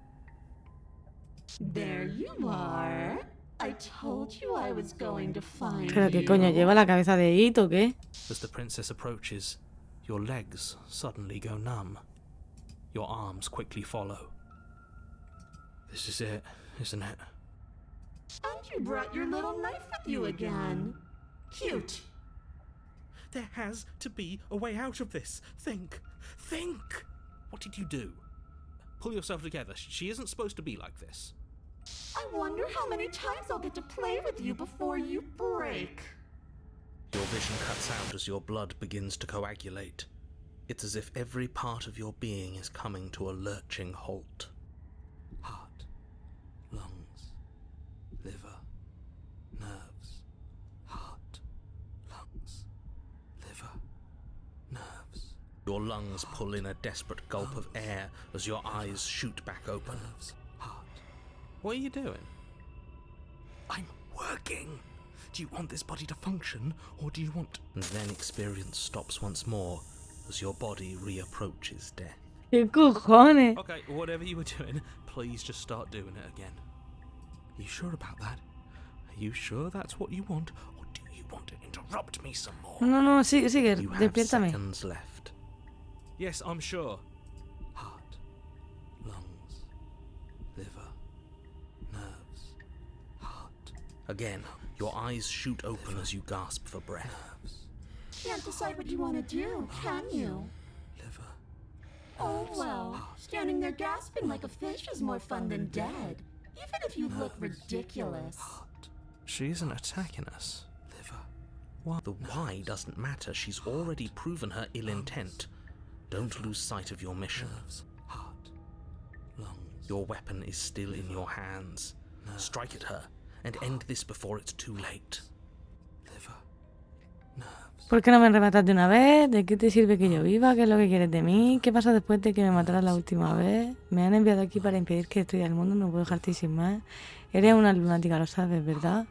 There you are. I told you I was going to find Pero qué you. coño, ¿lleva la cabeza de It o qué? As the princess approaches, your legs suddenly go numb. Your arms quickly follow. This is it, isn't it? And you brought your little knife with you again. Cute. There has to be a way out of this. Think. Think! What did you do? Pull yourself together. She isn't supposed to be like this. I wonder how many times I'll get to play with you before you break. Your vision cuts out as your blood begins to coagulate. It's as if every part of your being is coming to a lurching halt. Heart, lungs, liver, nerves. Heart, lungs, liver, nerves. Your lungs pull in a desperate gulp of air as your eyes shoot back open. Heart. What are you doing? I'm working. Do you want this body to function, or do you want... And then experience stops once more as your body reapproaches death. ¿Qué cojones? Okay, whatever you were doing, please just start doing it again. Are you sure about that? Are you sure that's what you want, or do you want to interrupt me some more? No, sigue, You have despiértame. seconds left. Yes, I'm sure. Heart, lungs, liver, nerves, heart. Again, your eyes shoot open as you gasp for breath. Can't decide what you want to do, can you? Liver. Oh well, standing there gasping like a fish is more fun than dead. Even if you look ridiculous. She isn't attacking us. Liver. Why? The why doesn't matter. She's already proven her ill intent. Don't lose sight of your mission. Heart. Lungs. Your weapon is still in your hands. Strike at her and end this before it's too late. Liver. Nerves. ¿Por qué no me rematas de una vez? ¿De qué te sirve que yo viva? ¿Qué es lo que quieres de mí? ¿Qué pasa después de que me mataras la última vez? Me han enviado aquí para impedir que destruya el mundo, no puedo dejarte sin más. Eres una lunática, lo sabes, ¿verdad?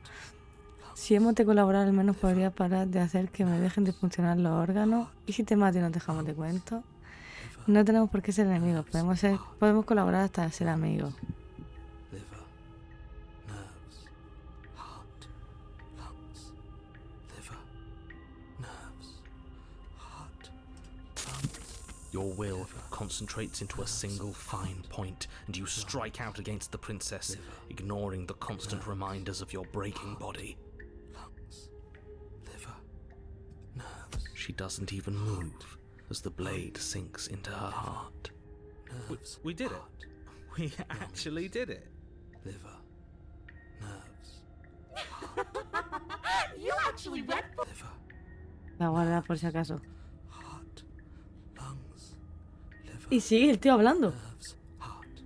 Si hemos de colaborar, al menos podrías parar de hacer que me dejen de funcionar los órganos. ¿Y si te mato y nos dejamos de cuento? No tenemos por qué ser enemigos, podemos colaborar hasta ser amigos. Liver. Nerves. Heart. Lungs. Liver. Nerves. Heart. Lungs. Your will concentrates into a single fine point, and you strike out against the princess, ignoring the constant reminders of your breaking body. Lungs. Liver. Nerves. She doesn't even move as the blade sinks into her heart. We did it. We actually did it. Liver. Nerves. You actually went for Liver. La guarda por si acaso. Heart. Lungs. Liver. Y sigue el tío hablando. Nerves. Heart.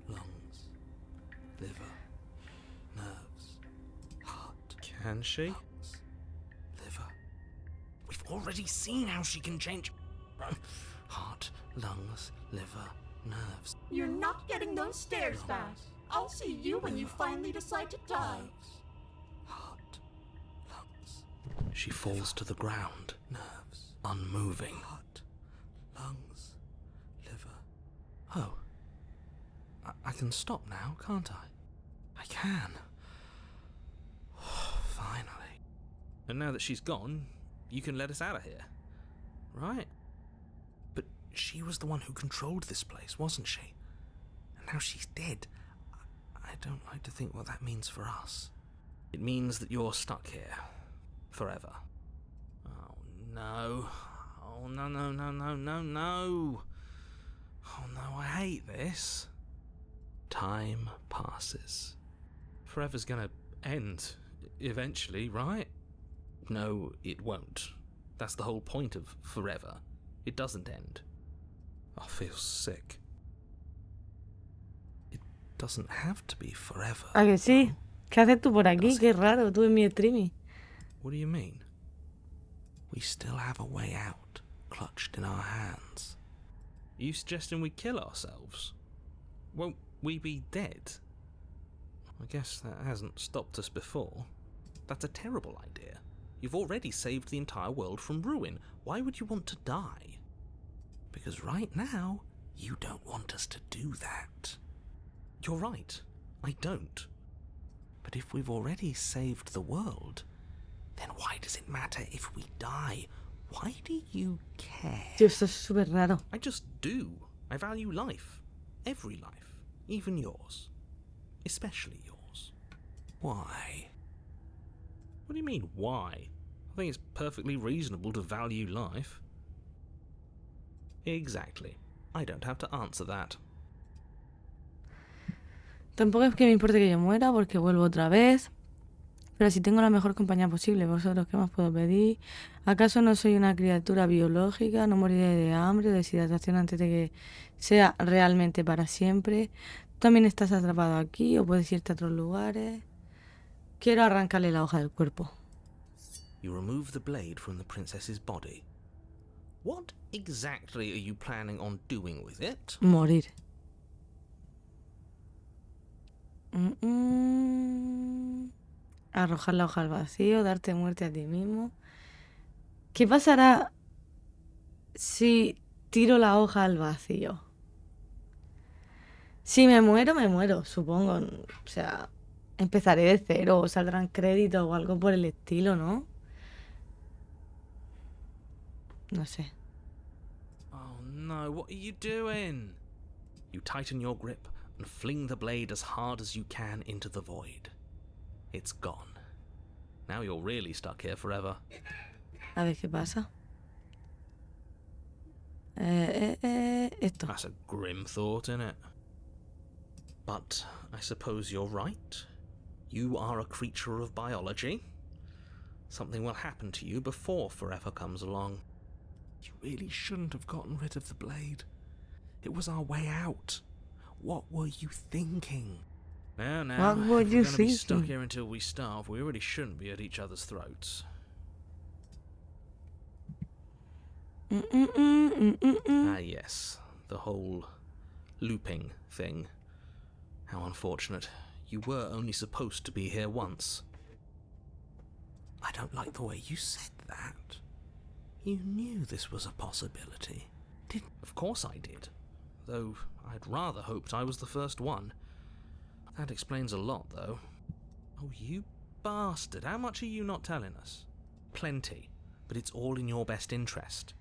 Lungs. Liver. Nerves. Heart. Can she? Lungs, liver. We've already seen how she can change. Heart, lungs, liver, nerves. You're not getting those stairs back. I'll see you when you finally decide to die. Heart, lungs. She falls to the ground, nerves, unmoving. Heart, lungs, liver. Oh. I can stop now, can't I? I can. Finally. And now that she's gone, you can let us out of here. Right? But she was the one who controlled this place, wasn't she? And now she's dead. I don't like to think what that means for us. It means that you're stuck here. Forever. Oh, no. Oh, no, no, no, no, no, no. Oh, no, I hate this. Time passes. Forever's gonna end eventually, right? No, it won't. That's the whole point of forever. It doesn't end. I feel sick. It doesn't have to be forever. ¿A que sí? ¿Qué haces tú por aquí? Does Qué it? raro, tú en mi streaming. What do you mean? We still have a way out, clutched in our hands. Are you suggesting we kill ourselves? Won't we be dead? I guess that hasn't stopped us before. That's a terrible idea. You've already saved the entire world from ruin. Why would you want to die? Because right now, you don't want us to do that. You're right. I don't. But if we've already saved the world, then why does it matter if we die? Why do you care? Tío, esto es súper raro. I just do. I value life. Every life. Even yours. Especially yours. Why? What do you mean, why? I think it's perfectly reasonable to value life. Exactly. I don't have to answer that. Tampoco es que me importe que yo muera porque vuelvo otra vez. Pero si tengo la mejor compañía posible, vosotros, ¿qué más puedo pedir? ¿Acaso no soy una criatura biológica? ¿No moriré de hambre o deshidratación antes de que sea realmente para siempre? ¿Tú también estás atrapado aquí o puedes irte a otros lugares? Quiero arrancarle la hoja del cuerpo. You remove the blade from the princess's body. What exactly are you planning on doing with it? Morir. Arrojar la hoja al vacío, darte muerte a ti mismo. ¿Qué pasará si tiro la hoja al vacío? Si me muero, supongo. O sea, empezaré de cero o saldrán créditos o algo por el estilo, ¿no? No sé. Oh no, what are you doing? You tighten your grip and fling the blade as hard as you can into the void. It's gone. Now you're really stuck here forever. A ver qué pasa. Esto. That's a grim thought, innit? But I suppose you're right. You are a creature of biology. Something will happen to you before forever comes along. You really shouldn't have gotten rid of the blade. It was our way out. What were you thinking? Now, What were if you we're gonna be stuck thinking? here until we starve, we really shouldn't be at each other's throats. Ah, yes, the whole looping thing. How unfortunate. You were only supposed to be here once. I don't like the way you said that. You knew this was a possibility. Of course I did. Though I'd rather hoped I was the first one. That explains a lot, though. Oh, you bastard. How much are you not telling us? Plenty. But it's all in your best interest.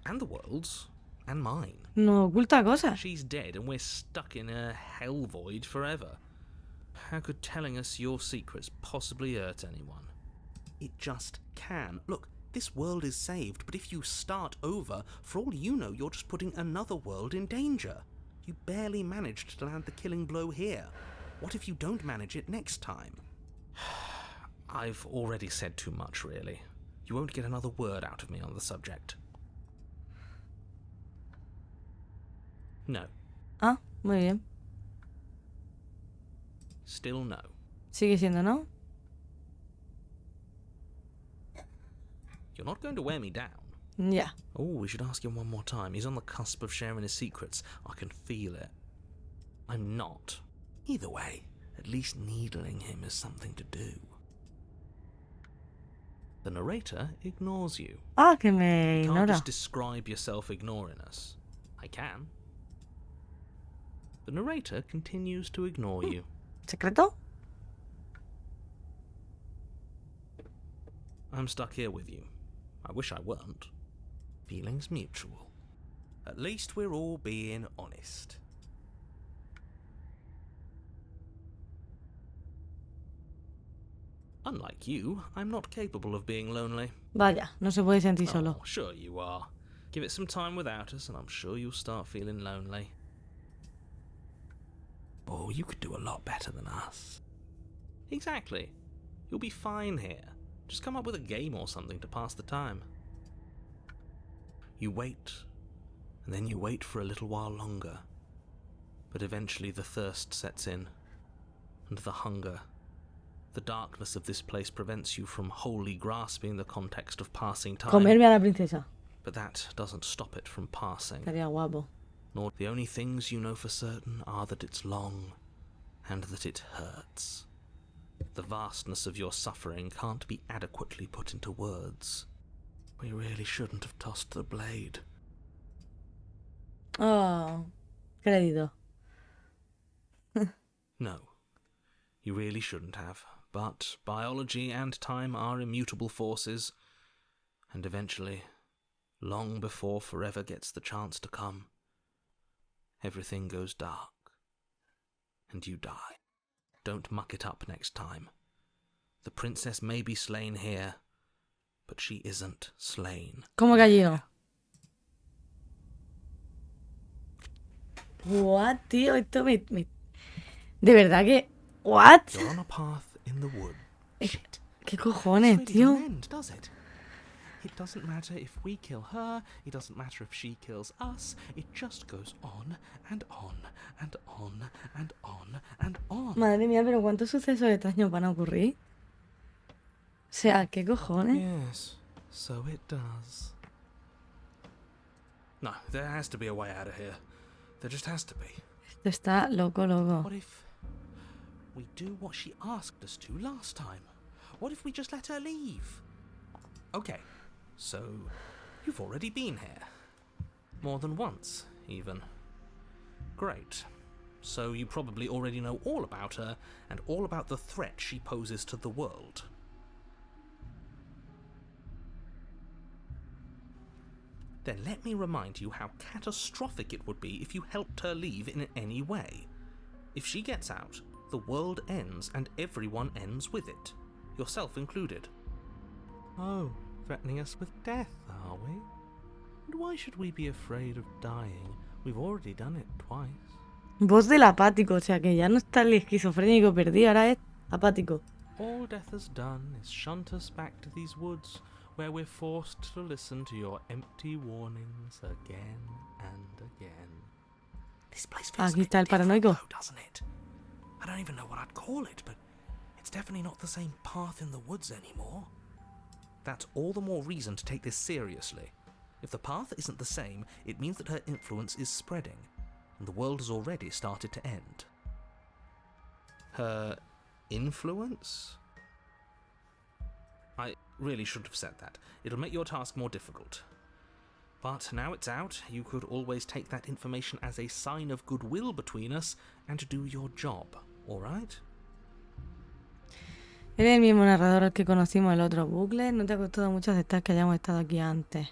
And the world's. And mine. No oculta cosas. She's dead and we're stuck in a hell void forever. How could telling us your secrets possibly hurt anyone? It just can. Look, this world is saved, but if you start over, for all you know, you're just putting another world in danger. You barely managed to land the killing blow here. What if you don't manage it next time? I've already said too much, really. You won't get another word out of me on the subject. No. Ah, muy bien. Still no. Sigue siendo no. You're not going to wear me down. Ya. Oh, we should ask him one more time. He's on the cusp of sharing his secrets. I can feel it. I'm not. Either way, at least needling him is something to do. The narrator ignores you. Ah, que me You can't ignora. just describe yourself ignoring us. I can. The narrator continues to ignore you. ¿Secreto? I'm stuck here with you. I wish I weren't. Feelings mutual. At least we're all being honest. Unlike you, I'm not capable of being lonely. Vaya, no se puede sentir solo. Oh, sure you are. Give it some time without us, and I'm sure you'll start feeling lonely. Oh, you could do a lot better than us. Exactly. You'll be fine here. Just come up with a game or something to pass the time. You wait, and then you wait for a little while longer. But eventually the thirst sets in, and the hunger, The darkness of this place prevents you from wholly grasping the context of passing time. Comerme a la princesa. But that doesn't stop it from passing. Estaría guapo. Nor the only things you know for certain are that it's long and that it hurts. The vastness of your suffering can't be adequately put into words. We really shouldn't have tossed the blade. Oh, crédito. No, you really shouldn't have. But biology and time are immutable forces, and eventually, long before forever gets the chance to come, everything goes dark, and you die. Don't muck it up next time. The princess may be slain here, but she isn't slain. Como gallino. What, tío? Esto me... De verdad que... What? You're on a path in the wood. Shit. ¿Qué cojones, This really tío? doesn't end, does it? It doesn't matter if we kill her, it doesn't matter if she kills us, it just goes on and on and on and on and on. Madre mía, pero ¿cuántos sucesos extraños van a ocurrir? O sea, ¿qué cojones? Yes, so it does. No, there has to be a way out of here. There just has to be. Esto está loco, loco. What if we do what she asked us to last time? What if we just let her leave? Okay, so you've already been here. More than once, even. Great. So you probably already know all about her and all about the threat she poses to the world. Then let me remind you how catastrophic it would be if you helped her leave in any way. If she gets out, the world ends and everyone ends with it, yourself included. Oh, threatening us with death, are we? And why should we be afraid of dying? We've already done it twice. Voz del apático, o sea que ya no está el esquizofrénico perdido, ahora es apático. All death has done is shunt us back to these woods, where we're forced to listen to your empty warnings again and again. This place feels Aquí está el paranoico. though, doesn't it? I don't even know what I'd call it, but it's definitely not the same path in the woods anymore. That's all the more reason to take this seriously. If the path isn't the same, it means that her influence is spreading, and the world has already started to end. Her influence? I really shouldn't have said that. It'll make your task more difficult. But now it's out, you could always take that information as a sign of goodwill between us and do your job, alright? Eres el mismo narrador al que conocimos en el otro bucle. No te ha costado mucho aceptar que hayamos estado aquí antes.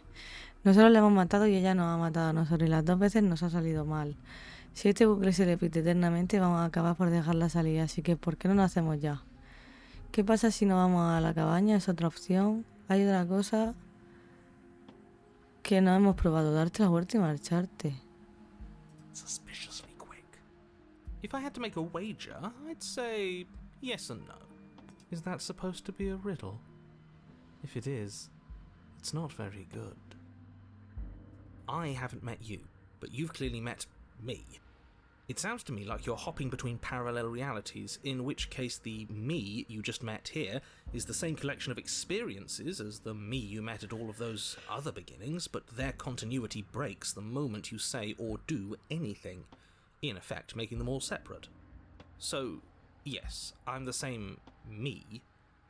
Nosotros le hemos matado y ella nos ha matado a nosotros, y las dos veces nos ha salido mal. Si este bucle se repite eternamente, vamos a acabar por dejarla salir, así que ¿por qué no lo hacemos ya? ¿Qué pasa si no vamos a la cabaña? Es otra opción. Hay otra cosa que no hemos probado, darte la vuelta y marcharte. Suspiciously quick. If I had to make a wager, I'd say yes and no. Is that supposed to be a riddle? If it is, it's not very good. I haven't met you, but you've clearly met me. It sounds to me like you're hopping between parallel realities, in which case the me you just met here is the same collection of experiences as the me you met at all of those other beginnings, but their continuity breaks the moment you say or do anything, in effect making them all separate. So, yes, I'm the same me,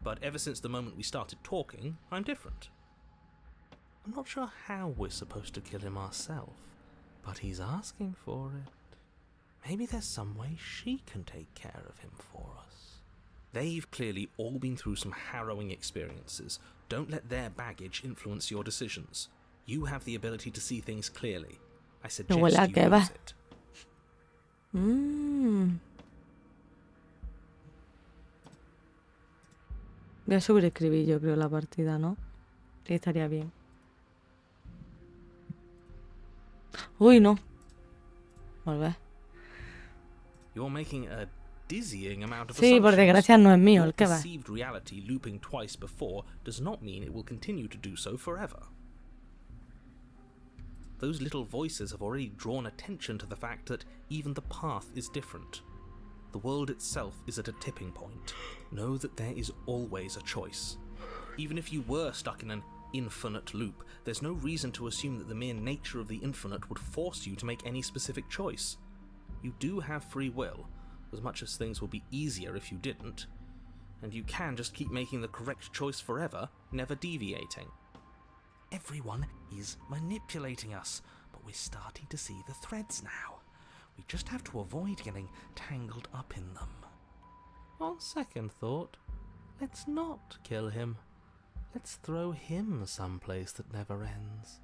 but ever since the moment we started talking, I'm different. I'm not sure how we're supposed to kill him ourselves, but he's asking for it. Maybe there's some way she can take care of him for us. They've clearly all been through some harrowing experiences. Don't let their baggage influence your decisions. You have the ability to see things clearly. I suggest you use it. Voy a sobreescribir, yo creo, la partida, ¿no? Sí, estaría bien. Uy, no. Volver. You're making a dizzying amount of Sí, por desgracia no es mío, el que va. Perceived reality looping twice before does not mean it will continue to do so forever. Those little voices have already drawn attention to the fact that even the path is different. The world itself is at a tipping point. Know that there is always a choice. Even if you were stuck in an infinite loop, there's no reason to assume that the mere nature of the infinite would force you to make any specific choice. You do have free will, as much as things will be easier if you didn't, and you can just keep making the correct choice forever, never deviating. Everyone is manipulating us, but we're starting to see the threads now. We just have to avoid getting tangled up in them. On second thought, let's not kill him. Let's throw him someplace that never ends.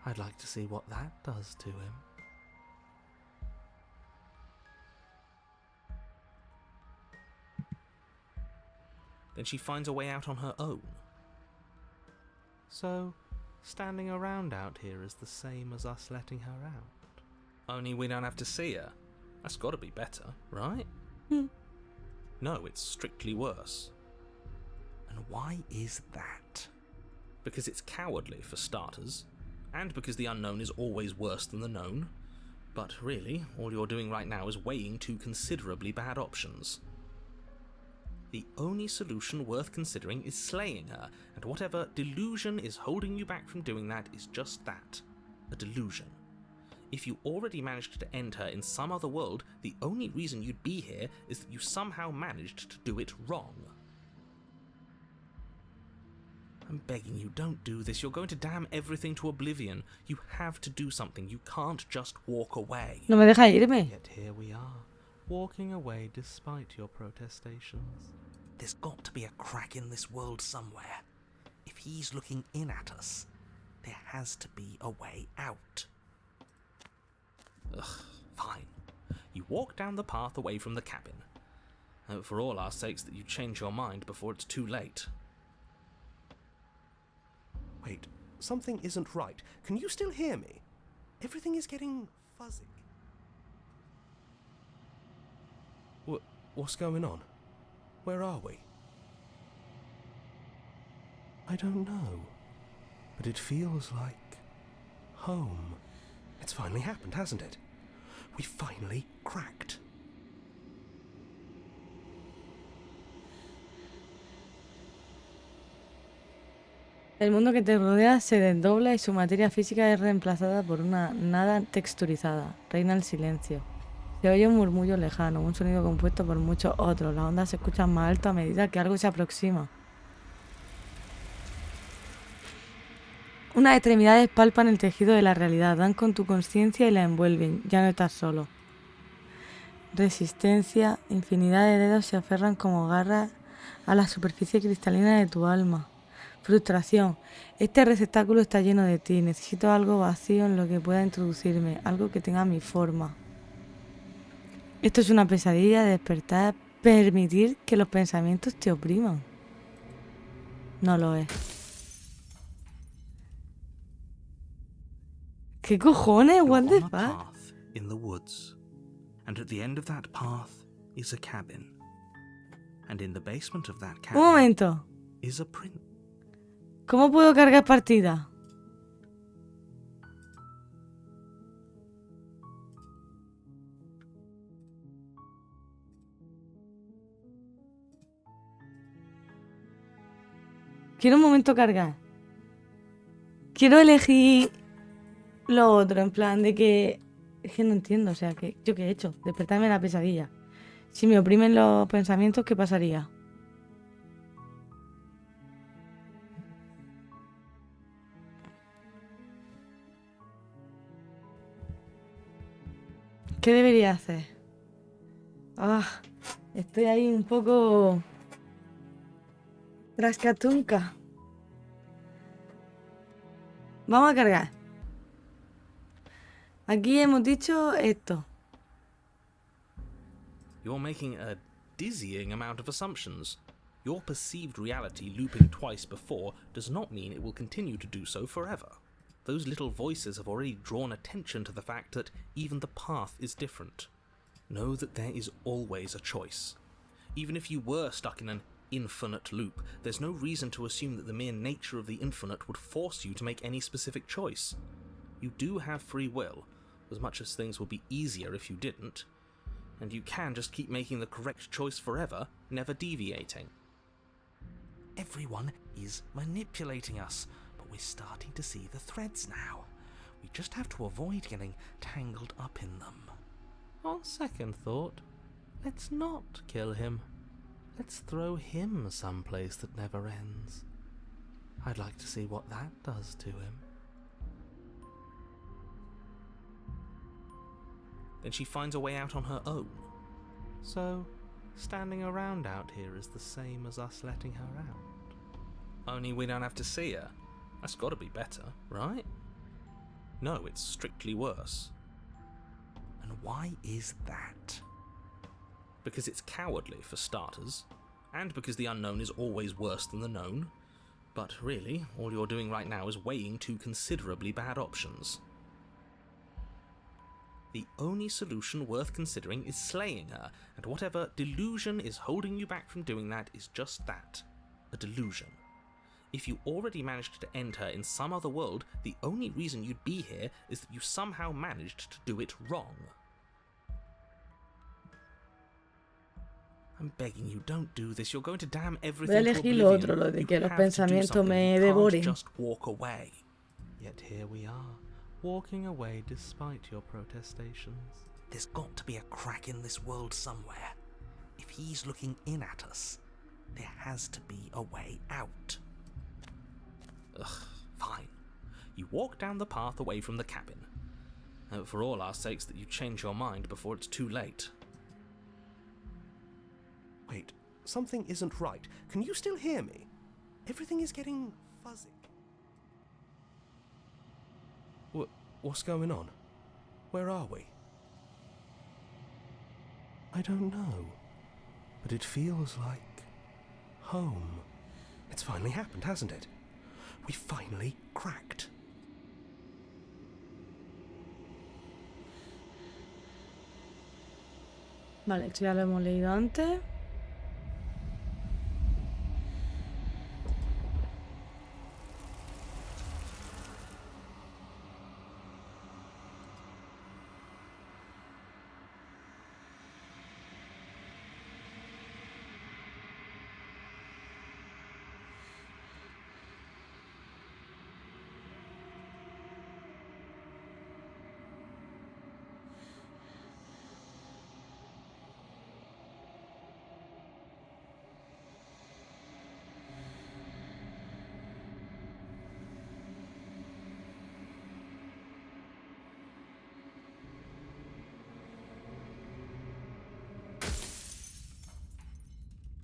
I'd like to see what that does to him. Then she finds a way out on her own. So, standing around out here is the same as us letting her out. Only we don't have to see her. That's gotta be better, right? No, it's strictly worse. And why is that? Because it's cowardly, for starters, and because the unknown is always worse than the known. But really, all you're doing right now is weighing two considerably bad options. The only solution worth considering is slaying her, and whatever delusion is holding you back from doing that is just that, a delusion. If you already managed to end her in some other world, the only reason you'd be here is that you somehow managed to do it wrong. I'm begging you, don't do this. You're going to damn everything to oblivion. You have to do something. You can't just walk away. No me deja irme. Yet here we are, walking away despite your protestations. There's got to be a crack in this world somewhere. If he's looking in at us, there has to be a way out. Ugh, fine. You walk down the path away from the cabin. Hope for all our sakes that you change your mind before it's too late. Wait, something isn't right. Can you still hear me? Everything is getting fuzzy. What's going on? Where are we? I don't know, but it feels like home. It's finally happened, hasn't it? We finally cracked. El mundo que te rodea se desdobla y su materia física es reemplazada por una nada texturizada. Reina el silencio. Se oye un murmullo lejano, un sonido compuesto por muchos otros. Las ondas se escuchan más alto a medida que algo se aproxima. Unas extremidades palpan el tejido de la realidad, dan con tu conciencia y la envuelven. Ya no estás solo. Resistencia, infinidad de dedos se aferran como garras a la superficie cristalina de tu alma. Frustración. Este receptáculo está lleno de ti. Necesito algo vacío en lo que pueda introducirme, algo que tenga mi forma. Esto es una pesadilla, despertar, permitir que los pensamientos te opriman. No lo es. ¿Qué cojones? You're What the on a fuck? path in the woods, and at the end of that path is a cabin, and in the basement of that Un cabin momento. is a prince. ¿Cómo puedo cargar partida? Quiero un momento cargar. Quiero elegir lo otro, en plan de que... Es que no entiendo, o sea, que ¿yo qué he hecho? Despertarme de la pesadilla. Si me oprimen los pensamientos, ¿qué pasaría? ¿Qué debería hacer? Estoy ahí un poco... Trascatunca. Vamos a cargar. Aquí hemos dicho esto. You're making a dizzying amount of assumptions. Your perceived reality looping twice before does not mean it will continue to do so forever. Those little voices have already drawn attention to the fact that even the path is different. Know that there is always a choice. Even if you were stuck in an infinite loop, there's no reason to assume that the mere nature of the infinite would force you to make any specific choice. You do have free will, as much as things would be easier if you didn't, And you can just keep making the correct choice forever, never deviating. Everyone is manipulating us, but we're starting to see the threads now. We just have to avoid getting tangled up in them. On second thought, let's not kill him. Let's throw him someplace that never ends. I'd like to see what that does to him. Then she finds a way out on her own. So, standing around out here is the same as us letting her out. Only we don't have to see her. That's gotta be better, right? No, it's strictly worse. And why is that? Because it's cowardly, for starters, and because the unknown is always worse than the known. But really, all you're doing right now is weighing two considerably bad options. The only solution worth considering is slaying her, and whatever delusion is holding you back from doing that is just that, a delusion. If you already managed to end her in some other world, the only reason you'd be here is that you somehow managed to do it wrong. I'm begging you, don't do this. You're going to damn everything Voy a to elegir lo oblivion. otro, lo de You que los have to do pensamientos something. me You can't devoren. just walk away. Yet here we are, walking away despite your protestations. There's got to be a crack in this world somewhere. If he's looking in at us, there has to be a way out. Ugh, fine. You walk down the path away from the cabin. And for all our sakes that you change your mind before it's too late. Wait, something isn't right. Can you still hear me? Everything is getting fuzzy. What's going on? Where are we? I don't know, but it feels like home. It's finally happened, hasn't it? We finally cracked. Vale, esto ya lo hemos leído antes.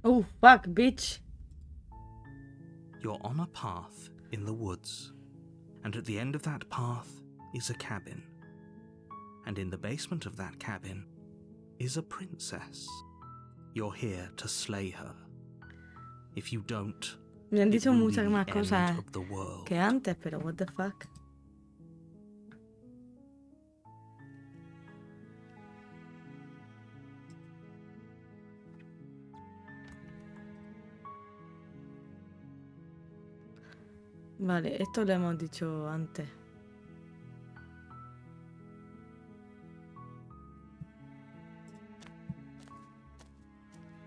Oh, fuck, bitch. You're on a path in the woods, and at the end of that path is a cabin. And in the basement of that cabin is a princess. You're here to slay her. If you don't, Me han it dicho will be muchas the más end cosas of the world. que antes, pero what the fuck. Vale, esto lo hemos dicho antes.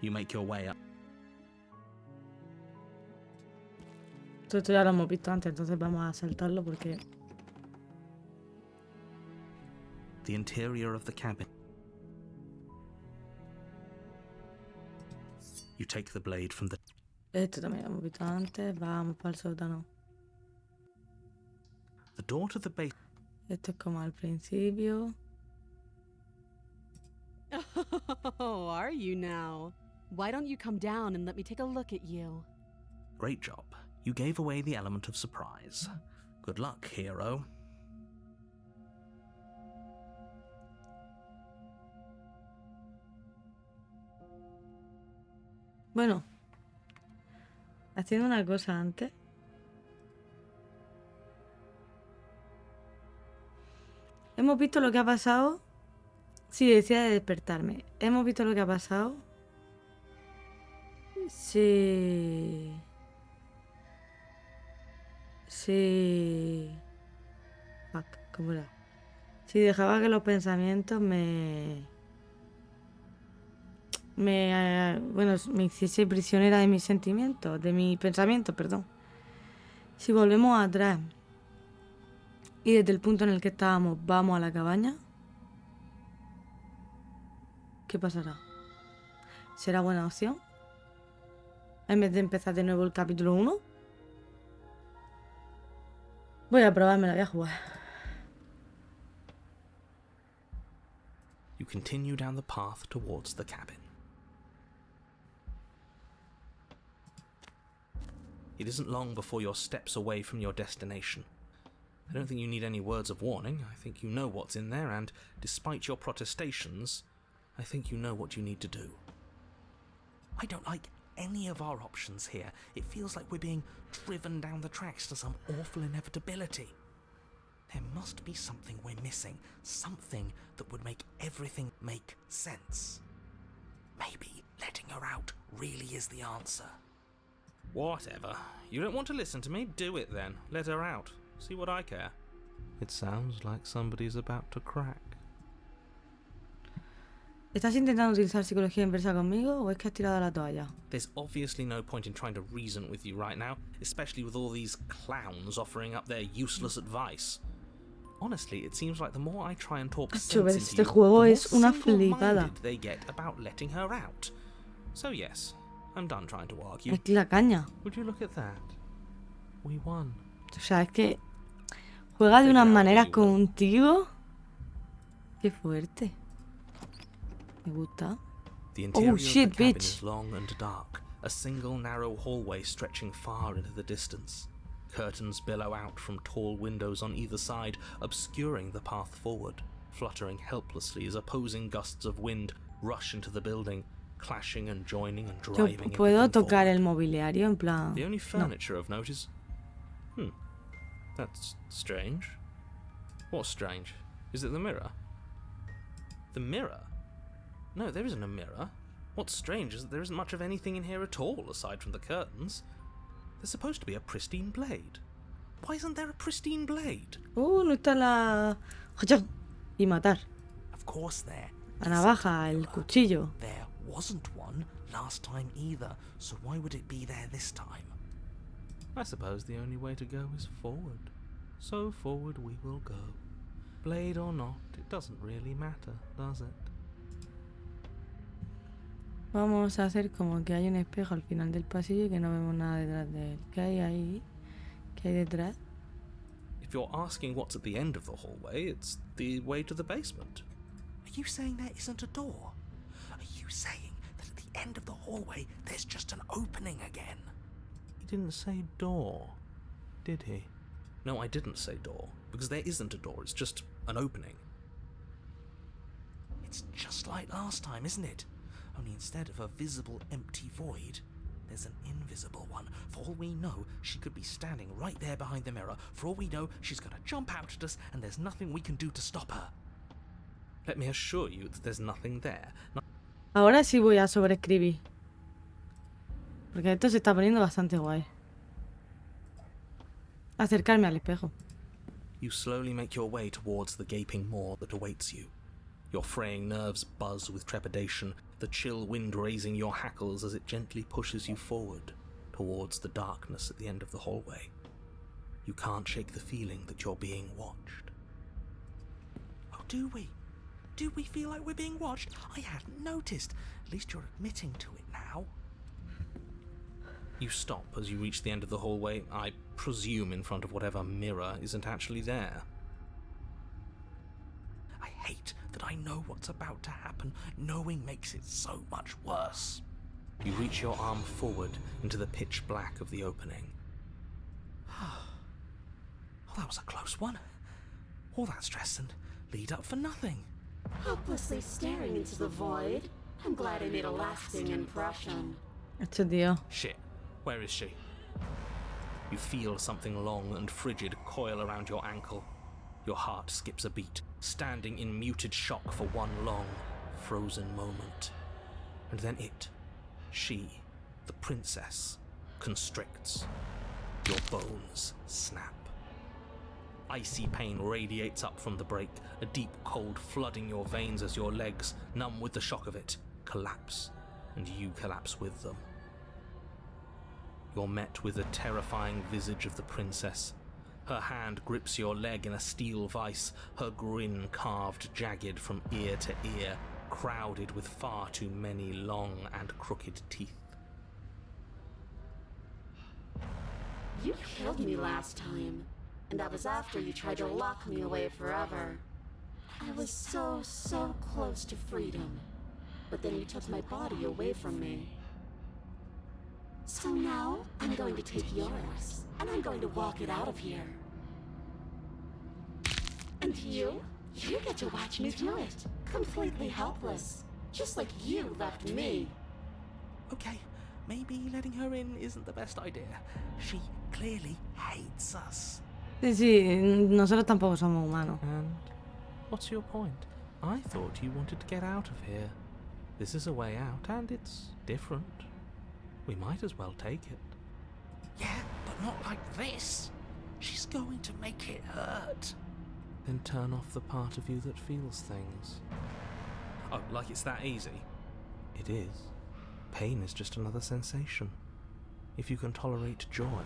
You make your way up. Esto ya lo hemos visto antes, entonces vamos a saltarlo porque... The interior of the cabin. You take the blade from the... Esto también lo hemos visto antes. Vamos para el sótano. The door to the base... Esto es como al principio. Oh, are you now? Why don't you come down and let me take a look at you? Great job. You gave away the element of surprise. Good luck, hero. Bueno. Haciendo una cosa antes. Hemos visto lo que ha pasado. Si decía de despertarme. Hemos visto lo que ha pasado. Sí. Fuck, ¿cómo era? Si dejaba que los pensamientos me me hiciese prisionera de mis sentimientos, de mi pensamiento, perdón. Si volvemos atrás y desde el punto en el que estábamos vamos a la cabaña, ¿qué pasará? ¿Será buena opción? En vez de empezar de nuevo el capítulo 1. Voy a probarme, la voy a jugar. You continue down the path towards the cabin. It isn't long before you're steps away from your destination. I don't think you need any words of warning. I think you know what's in there, and despite your protestations, I think you know what you need to do. I don't like any of our options here. It feels like we're being driven down the tracks to some awful inevitability. There must be something we're missing, something that would make everything make sense. Maybe letting her out really is the answer. Whatever. You don't want to listen to me? Do it then. Let her out. See what I care. It sounds like somebody's about to crack. ¿Estás intentando utilizar psicología inversa conmigo o es que has tirado la toalla? There's obviously no point in trying to reason with you right now, especially with all these clowns offering up their useless advice. Honestly, it seems like the more I try and talk sense into Este you, juego the es more una flipada. single-minded they get about letting her out. So yes, I'm done trying to argue. Es la caña. Would you look at that? We won. O sea, es que juega de unas maneras contigo. Qué fuerte. Me gusta. The interior Oh shit, of the cabin bitch. is long and dark, a single narrow hallway stretching far into the distance. Curtains billow out from tall windows on either side, obscuring the path forward, fluttering helplessly as opposing gusts of wind rush into the building, clashing and joining and Yo driving puedo everything tocar forward. el mobiliario en plan. The only No. furniture of note is... That's strange. What's strange? Is it the mirror? The mirror? No, there isn't a mirror. What's strange is that there isn't much of anything in here at all, aside from the curtains. There's supposed to be a pristine blade. Why isn't there a pristine blade? No está la. Y matar. Of course there. La navaja, el cuchillo. There wasn't one last time either, so why would it be there this time? I suppose the only way to go is forward. So forward we will go. Blade or not, it doesn't really matter, does it? Vamos a hacer como que hay un espejo al final del pasillo y que no vemos nada detrás de él. ¿Qué hay ahí? ¿Qué hay detrás? If you're asking what's at the end of the hallway, it's the way to the basement. Are you saying there isn't a door? Are you saying that at the end of the hallway there's just an opening again? He didn't say door, did he? No, I didn't say door, because there isn't a door, it's just an opening. It's just like last time, isn't it? Only instead of a visible empty void, there's an invisible one. For all we know, she could be standing right there behind the mirror. For all we know, she's going to jump out at us and there's nothing we can do to stop her. Let me assure you that there's nothing there. Ahora sí voy a sobreescribir. Porque esto se está poniendo bastante guay. Acercarme al espejo. You slowly make your way towards the gaping maw that awaits you. Your fraying nerves buzz with trepidation, the chill wind raising your hackles as it gently pushes you forward, towards the darkness at the end of the hallway. You can't shake the feeling that you're being watched. Oh, do we? Do we feel like we're being watched? I hadn't noticed. At least you're admitting to it now. You stop as you reach the end of the hallway, I presume in front of whatever mirror isn't actually there. I hate that I know what's about to happen. Knowing makes it so much worse. You reach your arm forward into the pitch black of the opening. Oh, that was a close one. All that stress and lead up for nothing. Helplessly staring into the void. I'm glad I made a lasting impression. Este tío. Shit, where is she? You feel something long and frigid coil around your ankle. Your heart skips a beat, standing in muted shock for one long, frozen moment. And then it, she, the princess, constricts. Your bones snap. Icy pain radiates up from the break, a deep cold flooding your veins as your legs, numb with the shock of it, collapse and you collapse with them. You're met with the terrifying visage of the princess. Her hand grips your leg in a steel vice, her grin carved jagged from ear to ear, crowded with far too many long and crooked teeth. You killed me last time, and that was after you tried to lock me away forever. I was so close to freedom, but then you took my body away from me. So now, I'm going to take yours, and I'm going to walk it out of here. And you get to watch me do it, completely helpless, just like you left me. Okay, maybe letting her in isn't the best idea. She clearly hates us. Sí, nosotros tampoco somos humanos. And what's your point? I thought you wanted to get out of here. This is a way out, and it's different. We might as well take it. Yeah, but not like this. She's going to make it hurt. Then turn off the part of you that feels things. Oh, like it's that easy? It is. Pain is just another sensation. If you can tolerate joy,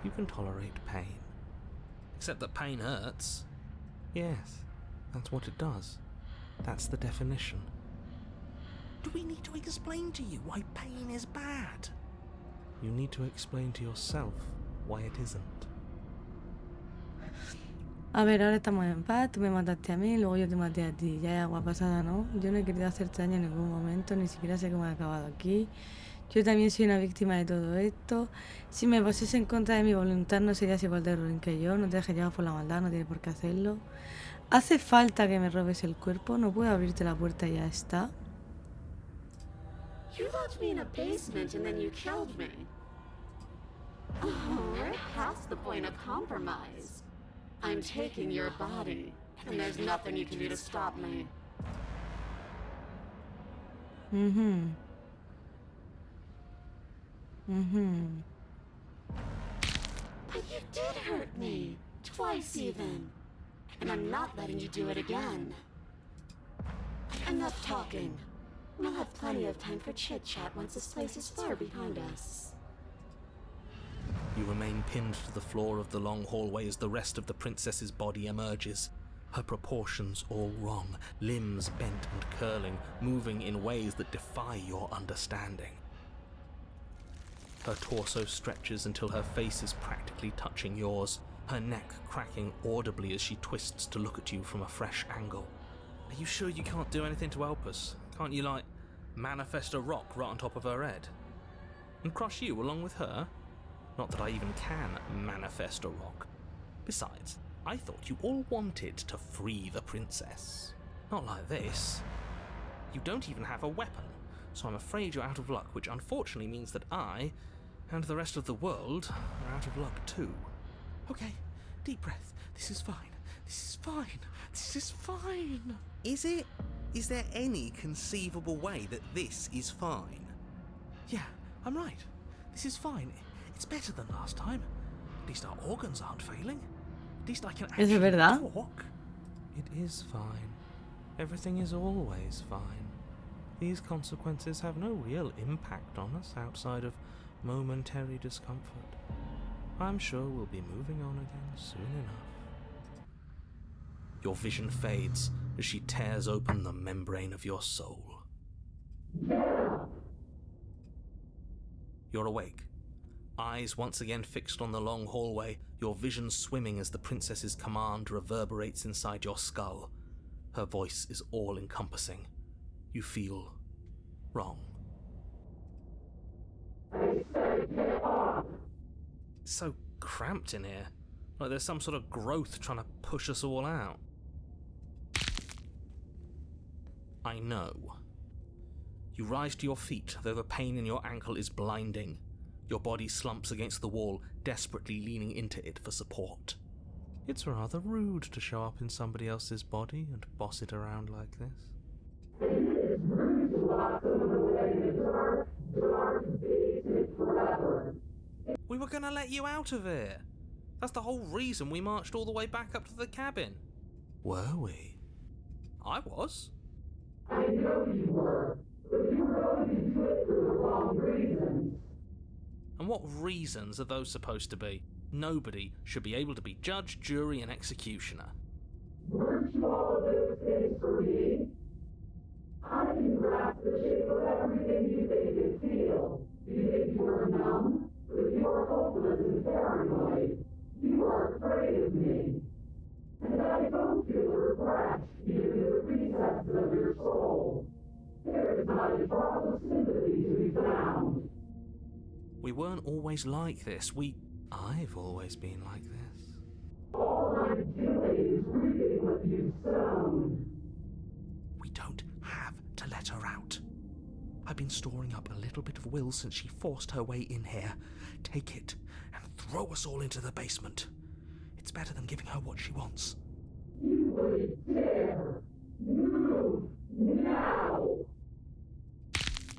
you can tolerate pain. Except that pain hurts. Yes, that's what it does. That's the definition. Do we need to explain to you why pain is bad? You need to explain to yourself why it isn't. A ver, ahora estamos en paz, tú me mataste a mí, luego yo te maté a ti. Ya es agua pasada, ¿no? Yo no he querido hacerte daño en ningún momento, ni siquiera sé cómo he acabado aquí. Yo también soy una víctima de todo esto. Si me pusieses en contra de mi voluntad, no serías igual de ruin que yo. No te dejes llevar por la maldad, no tienes por qué hacerlo. ¿Hace falta que me robes el cuerpo? ¿No puedo abrirte la puerta y ya está? You locked me in a basement and then you killed me. Oh, we're past the point of compromise. I'm taking your body, and there's nothing you can do to stop me. But you did hurt me, twice even. And I'm not letting you do it again. Enough talking. We'll have plenty of time for chit-chat once this place is far behind us. You remain pinned to the floor of the long hallway as the rest of the princess's body emerges. Her proportions all wrong, limbs bent and curling, moving in ways that defy your understanding. Her torso stretches until her face is practically touching yours, her neck cracking audibly as she twists to look at you from a fresh angle. Are you sure you can't do anything to help us? Can't you, like, manifest a rock right on top of her head? And crush you along with her? Not that I even can manifest a rock. Besides, I thought you all wanted to free the princess. Not like this. You don't even have a weapon, so I'm afraid you're out of luck, which unfortunately means that I, and the rest of the world, are out of luck too. Okay, deep breath. This is fine. This is fine. This is fine. Is it? Is there any conceivable way that this is fine? Yeah, I'm right. This is fine. It's better than last time. At least our organs aren't failing. At least I can actually talk. It is fine. Everything is always fine. These consequences have no real impact on us outside of momentary discomfort. I'm sure we'll be moving on again soon enough. Your vision fades as she tears open the membrane of your soul. You're awake. Eyes once again fixed on the long hallway, your vision swimming as the princess's command reverberates inside your skull. Her voice is all-encompassing. You feel wrong. It's so cramped in here, like there's some sort of growth trying to push us all out. I know. You rise to your feet, though the pain in your ankle is blinding. Your body slumps against the wall, desperately leaning into it for support. It's rather rude to show up in somebody else's body and boss it around like this. We were gonna let you out of here. That's the whole reason we marched all the way back up to the cabin. Were we? I was. I know you were. And what reasons are those supposed to be? Nobody should be able to be judge, jury, and executioner. Weren't you all of those things for me? I can grasp the shape of everything you think you feel. You think you are numb, but you are hopeless and paranoid. You are afraid of me. And I don't feel regret, even in the recesses of your soul. There is not a drop of sympathy to be found. We weren't always like this. I've always been like this. All I'm doing is reaping what you've sown. We don't have to let her out. I've been storing up a little bit of will since she forced her way in here. Take it and throw us all into the basement. It's better than giving her what she wants. You wouldn't dare. Move now.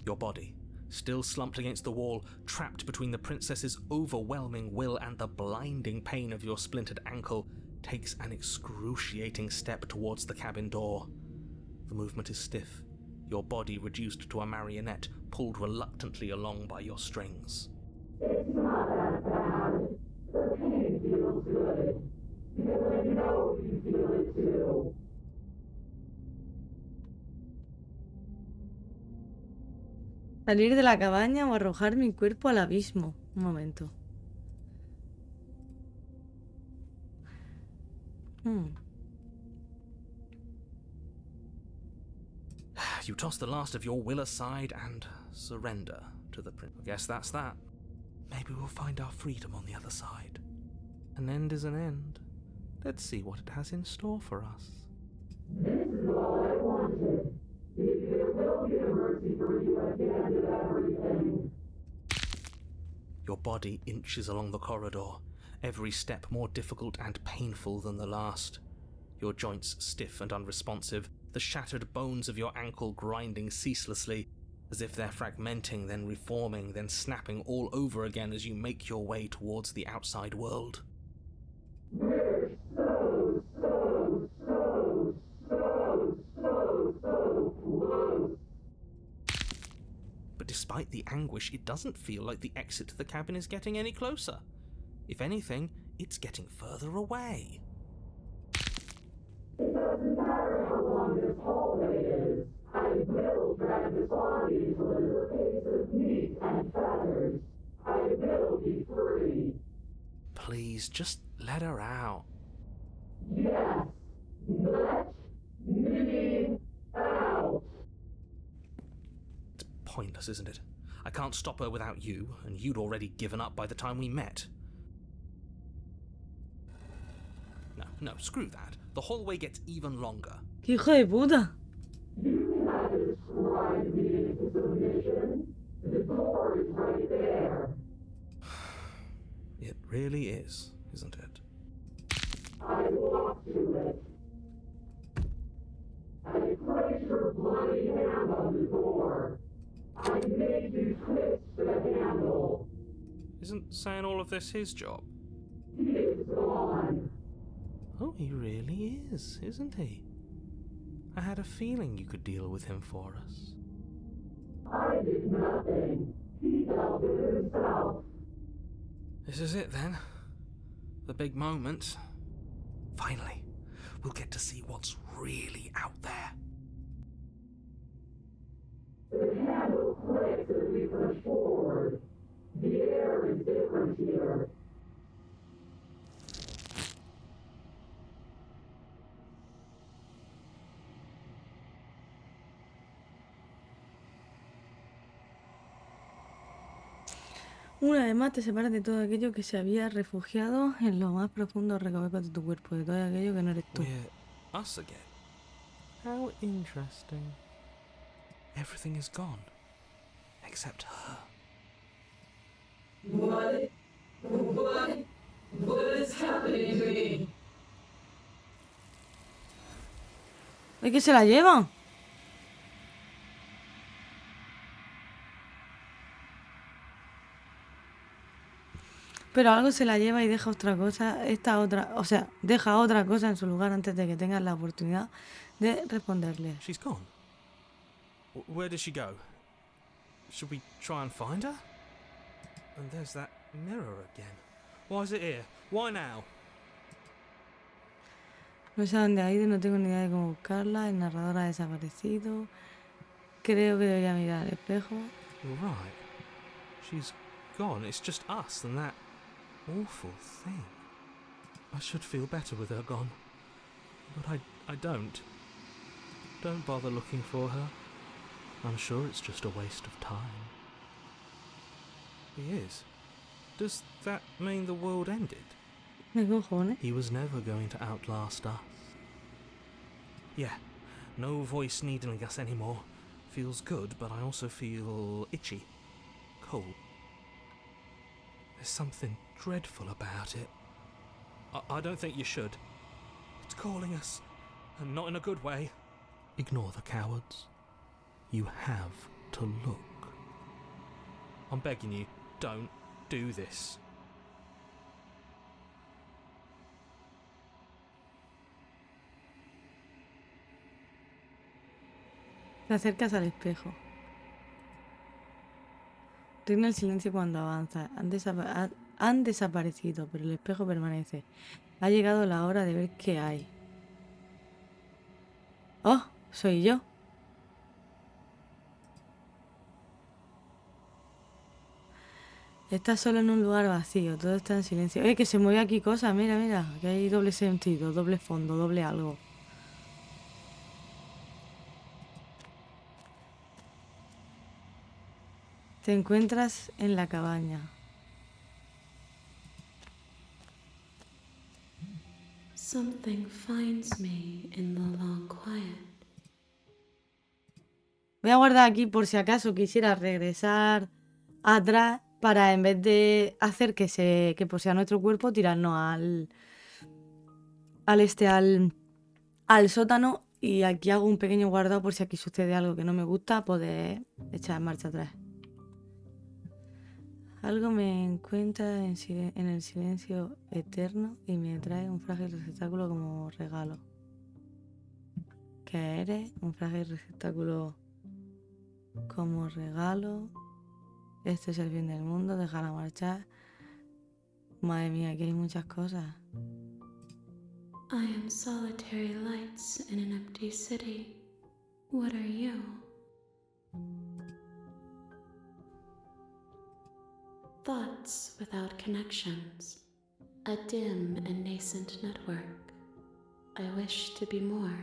Your body, still slumped against the wall, trapped between the princess's overwhelming will and the blinding pain of your splintered ankle, takes an excruciating step towards the cabin door. The movement is stiff, your body reduced to a marionette, pulled reluctantly along by your strings. It's not that bad. The pain feels good. Because I know you feel it too. Salir de la cabaña o arrojar mi cuerpo al abismo. Un momento. You toss the last of your will aside and surrender to the prince. I guess that's that. Maybe we'll find our freedom on the other side. An end is an end. Let's see what it has in store for us. This is all I wanted. If there will be a mercy for you at the end of everything. Your body inches along the corridor, every step more difficult and painful than the last. Your joints stiff and unresponsive, the shattered bones of your ankle grinding ceaselessly, as if they're fragmenting, then reforming, then snapping all over again as you make your way towards the outside world. We're so close. But despite the anguish, it doesn't feel like the exit to the cabin is getting any closer. If anything, it's getting further away. It doesn't matter how long this hallway is. I will drag this body until it is a piece of meat and feathers. I will be free. Please, just let her out. Yes, let me out. It's pointless, isn't it? I can't stop her without you, and you'd already given up by the time we met. No, screw that. The hallway gets even longer. ¡Qué hijo de puta! You cannot describe me into submission. The door is right there. It really is, isn't it? I walked to it. I placed your bloody hand on the door. I made you twist the handle. Isn't saying all of this his job? He is gone. Oh, he really is, isn't he? I had a feeling you could deal with him for us. I did nothing. He dealt with himself. This is it then. The big moment. Finally, we'll get to see what's really out there. The handle clicks as we push forward. The air is different here. Una vez más te separas de todo aquello que se había refugiado en los más profundos recovecos de tu cuerpo, de todo aquello que no eres tú. We're us again. How interesting. Everything is gone. Except her. What is happening to me? ¡Es que se la llevan! Pero algo se la lleva y deja otra cosa, deja otra cosa en su lugar antes de que tengas la oportunidad de responderle. She's gone. Where did she go? Should we try and find her? And there's that mirror again. Why is it here? Why now? No sé a dónde ha ido, no tengo ni idea de cómo buscarla. El narrador ha desaparecido. Creo que debería mirar al espejo. Right. She's gone. It's just us and that awful thing. I should feel better with her gone. But I don't. Don't bother looking for her. I'm sure it's just a waste of time. He is. Does that mean the world ended? ¿Qué cojones? He was never going to outlast us. Yeah, no voice needling us anymore. Feels good, but I also feel itchy. Cold. There's something dreadful about it. I don't think you should. It's calling us, and not in a good way. Ignore the cowards. You have to look. I'm begging you, don't do this. Te acercas al espejo. Reina el silencio cuando avanza. Han desaparecido, pero el espejo permanece. Ha llegado la hora de ver qué hay. ¡Oh! Soy yo. Estás solo en un lugar vacío, todo está en silencio. ¡Que se mueve aquí cosas! Mira, mira, que hay doble sentido, doble fondo, doble algo. Te encuentras en la cabaña. Something finds me in the long quiet. Voy a guardar aquí por si acaso quisiera regresar atrás para en vez de hacer que por sea nuestro cuerpo tirarnos al sótano, y aquí hago un pequeño guardado por si aquí sucede algo que no me gusta, poder echar en marcha atrás. Algo me encuentra en el silencio eterno y me trae un frágil receptáculo como regalo. ¿Qué eres? Un frágil receptáculo como regalo. Este es el fin del mundo, déjala marchar. Madre mía, aquí hay muchas cosas. I am solitary lights in an empty city. What are you? Thoughts without connections. A dim and nascent network. I wish to be more.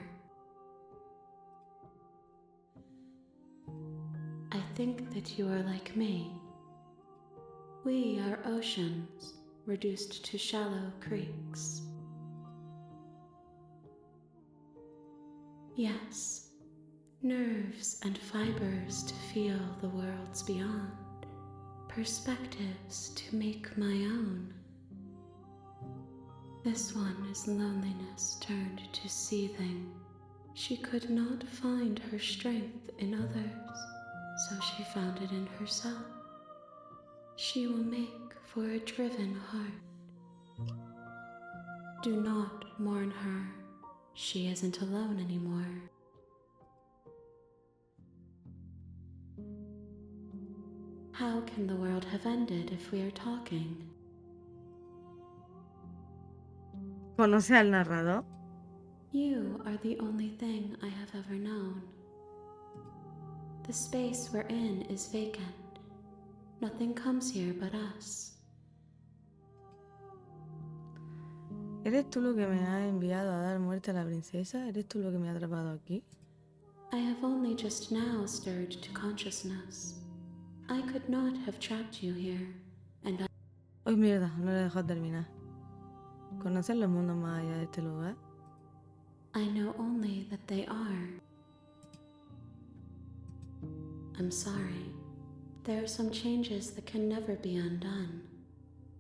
I think that you are like me. We are oceans, reduced to shallow creeks. Yes, nerves and fibers to feel the worlds beyond, perspectives to make my own. This one is loneliness turned to seething. She could not find her strength in others, so she found it in herself. She will make for a driven heart. Do not mourn her. She isn't alone anymore. How can the world have ended if we are talking? ¿Conoce al narrador? You are the only thing I have ever known. The space we're in is vacant. Nothing comes here but us. ¿Eres tú lo que me has enviado a dar muerte a la princesa? ¿Eres tú lo que me ha atrapado aquí? I have only just now stirred to consciousness. I could not have trapped you here, and I... ¡Ay, mierda! No le he dejado terminar. ¿Conoces los mundos más allá de este lugar? I know only that they are. I'm sorry. There are some changes that can never be undone.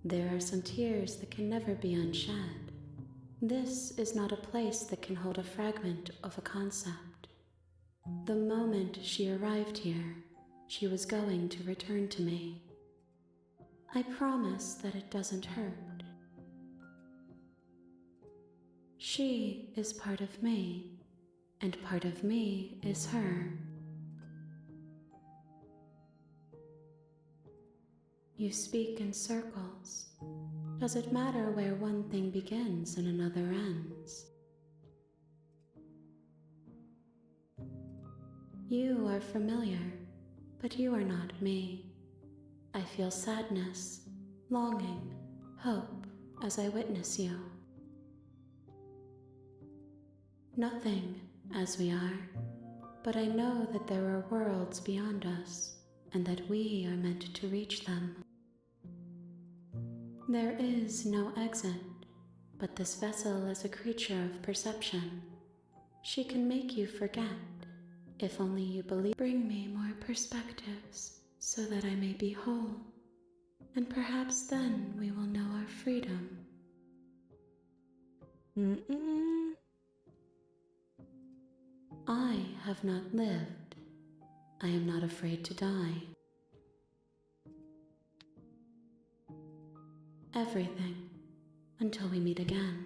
There are some tears that can never be unshed. This is not a place that can hold a fragment of a concept. The moment she arrived here, she was going to return to me. I promise that it doesn't hurt. She is part of me, and part of me is her. You speak in circles. Does it matter where one thing begins and another ends? You are familiar, but you are not me. I feel sadness, longing, hope as I witness you. Nothing as we are, but I know that there are worlds beyond us and that we are meant to reach them. There is no exit, but this vessel is a creature of perception. She can make you forget, if only you believe. Bring me more perspectives so that I may be whole, and perhaps then we will know our freedom. I have not lived. I am not afraid to die. Everything, until we meet again.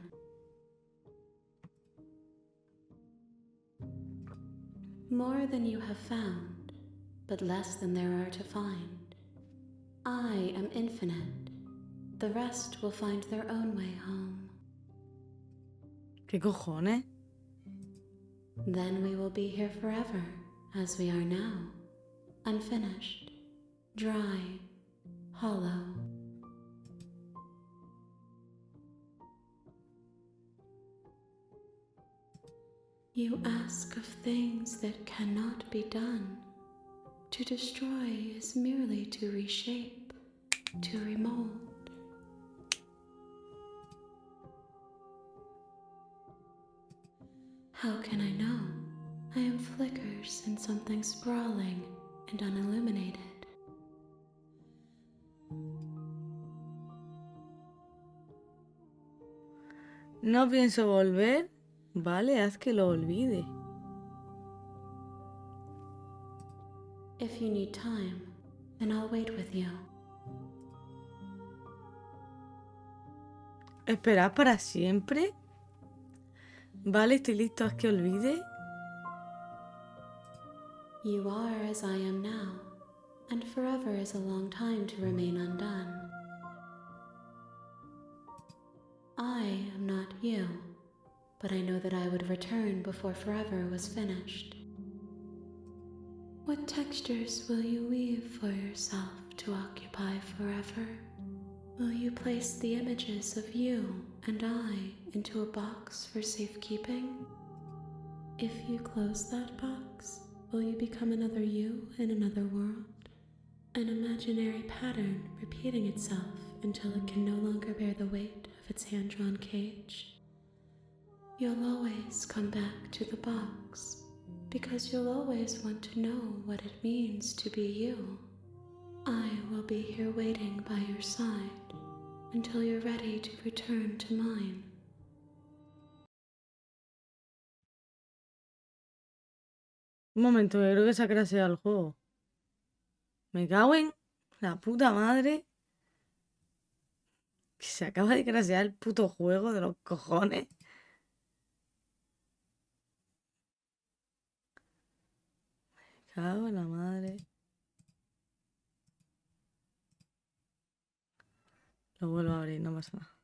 More than you have found, but less than there are to find. I am infinite. The rest will find their own way home. ¿Qué cojones? Then we will be here forever, as we are now. Unfinished, dry, hollow. You ask of things that cannot be done. To destroy is merely to reshape, to remold. How can I know? I am flickers in something sprawling and unilluminated. No pienso volver. Vale, haz que lo olvide. If you need time, then I'll wait with you. ¿Esperar para siempre? Vale, estoy listo, haz que olvide. You are as I am now, and forever is a long time to remain undone. I am not you, but I know that I would return before forever was finished. What textures will you weave for yourself to occupy forever? Will you place the images of you and I into a box for safekeeping? If you close that box, will you become another you in another world? An imaginary pattern repeating itself until it can no longer bear the weight of its hand-drawn cage? You'll always come back to the box, because you'll always want to know what it means to be you. I will be here waiting by your side until you're ready to return to mine. Un momento, que creo que se ha crasheado el juego. Me cago en la puta madre. Que se acaba de crashear el puto juego de los cojones. Me cago en la madre. Lo vuelvo a abrir, no pasa nada.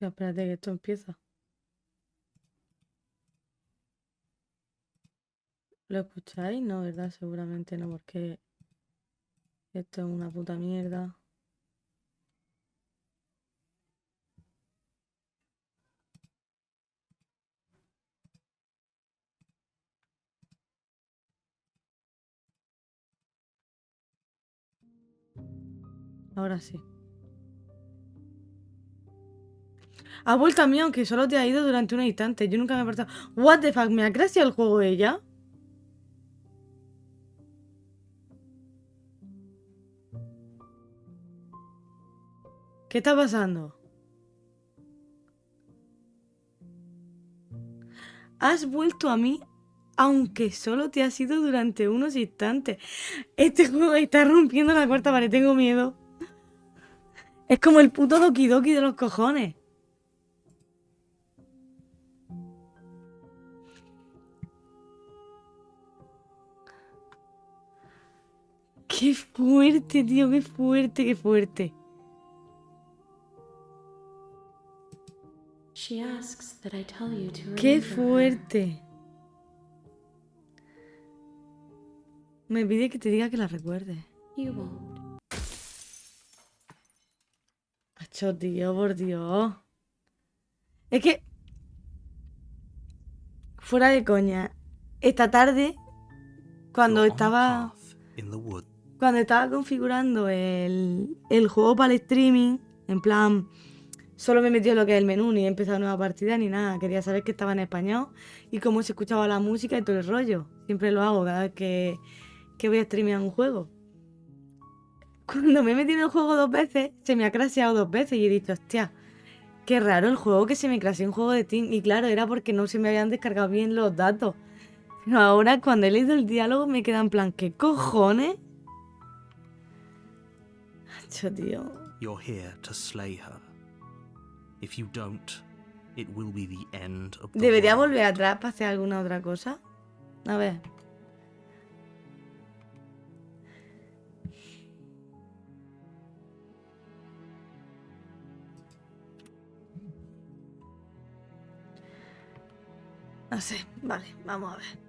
Ya, espérate que esto empieza. ¿Lo escucháis? No, ¿verdad? Seguramente no, porque esto es una puta mierda. Ahora sí. Ha vuelto a mí, aunque solo te ha ido durante un instante. Yo nunca me he apartado. What the fuck, ¿me ha crasheado el juego ella? ¿Qué está pasando? Has vuelto a mí, aunque solo te ha sido durante unos instantes. Este juego está rompiendo la cuarta pared, tengo miedo. Es como el puto Doki Doki de los cojones. Qué fuerte, tío, qué fuerte, qué fuerte. She asks that I tell you to Qué remember her. fuerte. Me pide que te diga que la recuerdes. You won't. Acho, tío, por Dios. Es que... Fuera de coña. Esta tarde, cuando You're on a estaba... path in the wood. Cuando estaba configurando el juego para el streaming, en plan, solo me metió lo que es el menú, ni he empezado nueva partida ni nada. Quería saber que estaba en español y cómo se escuchaba la música y todo el rollo. Siempre lo hago cada vez que voy a streamear un juego. Cuando me he metido en el juego 2 veces, se me ha crasheado 2 veces y he dicho, hostia, qué raro el juego que se me crasheó un juego de Steam. Y claro, era porque no se me habían descargado bien los datos. Pero ahora, cuando he leído el diálogo, me queda en plan, ¿qué cojones? Tío. You're here to slay her. If you don't, it will be the end of the ¿Debería world. volver atrás para hacer alguna otra cosa? A ver. No sé, vale, vamos a ver.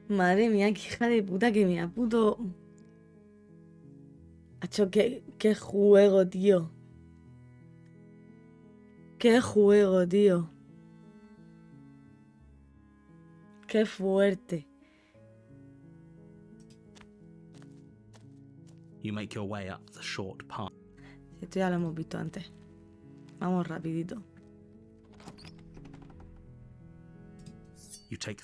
Madre mía, qué hija de puta que me ha puto... Hacho, qué juego, tío. Qué juego, tío. Qué fuerte. You make your way up the short path. Esto ya lo hemos visto antes. Vamos rapidito. You take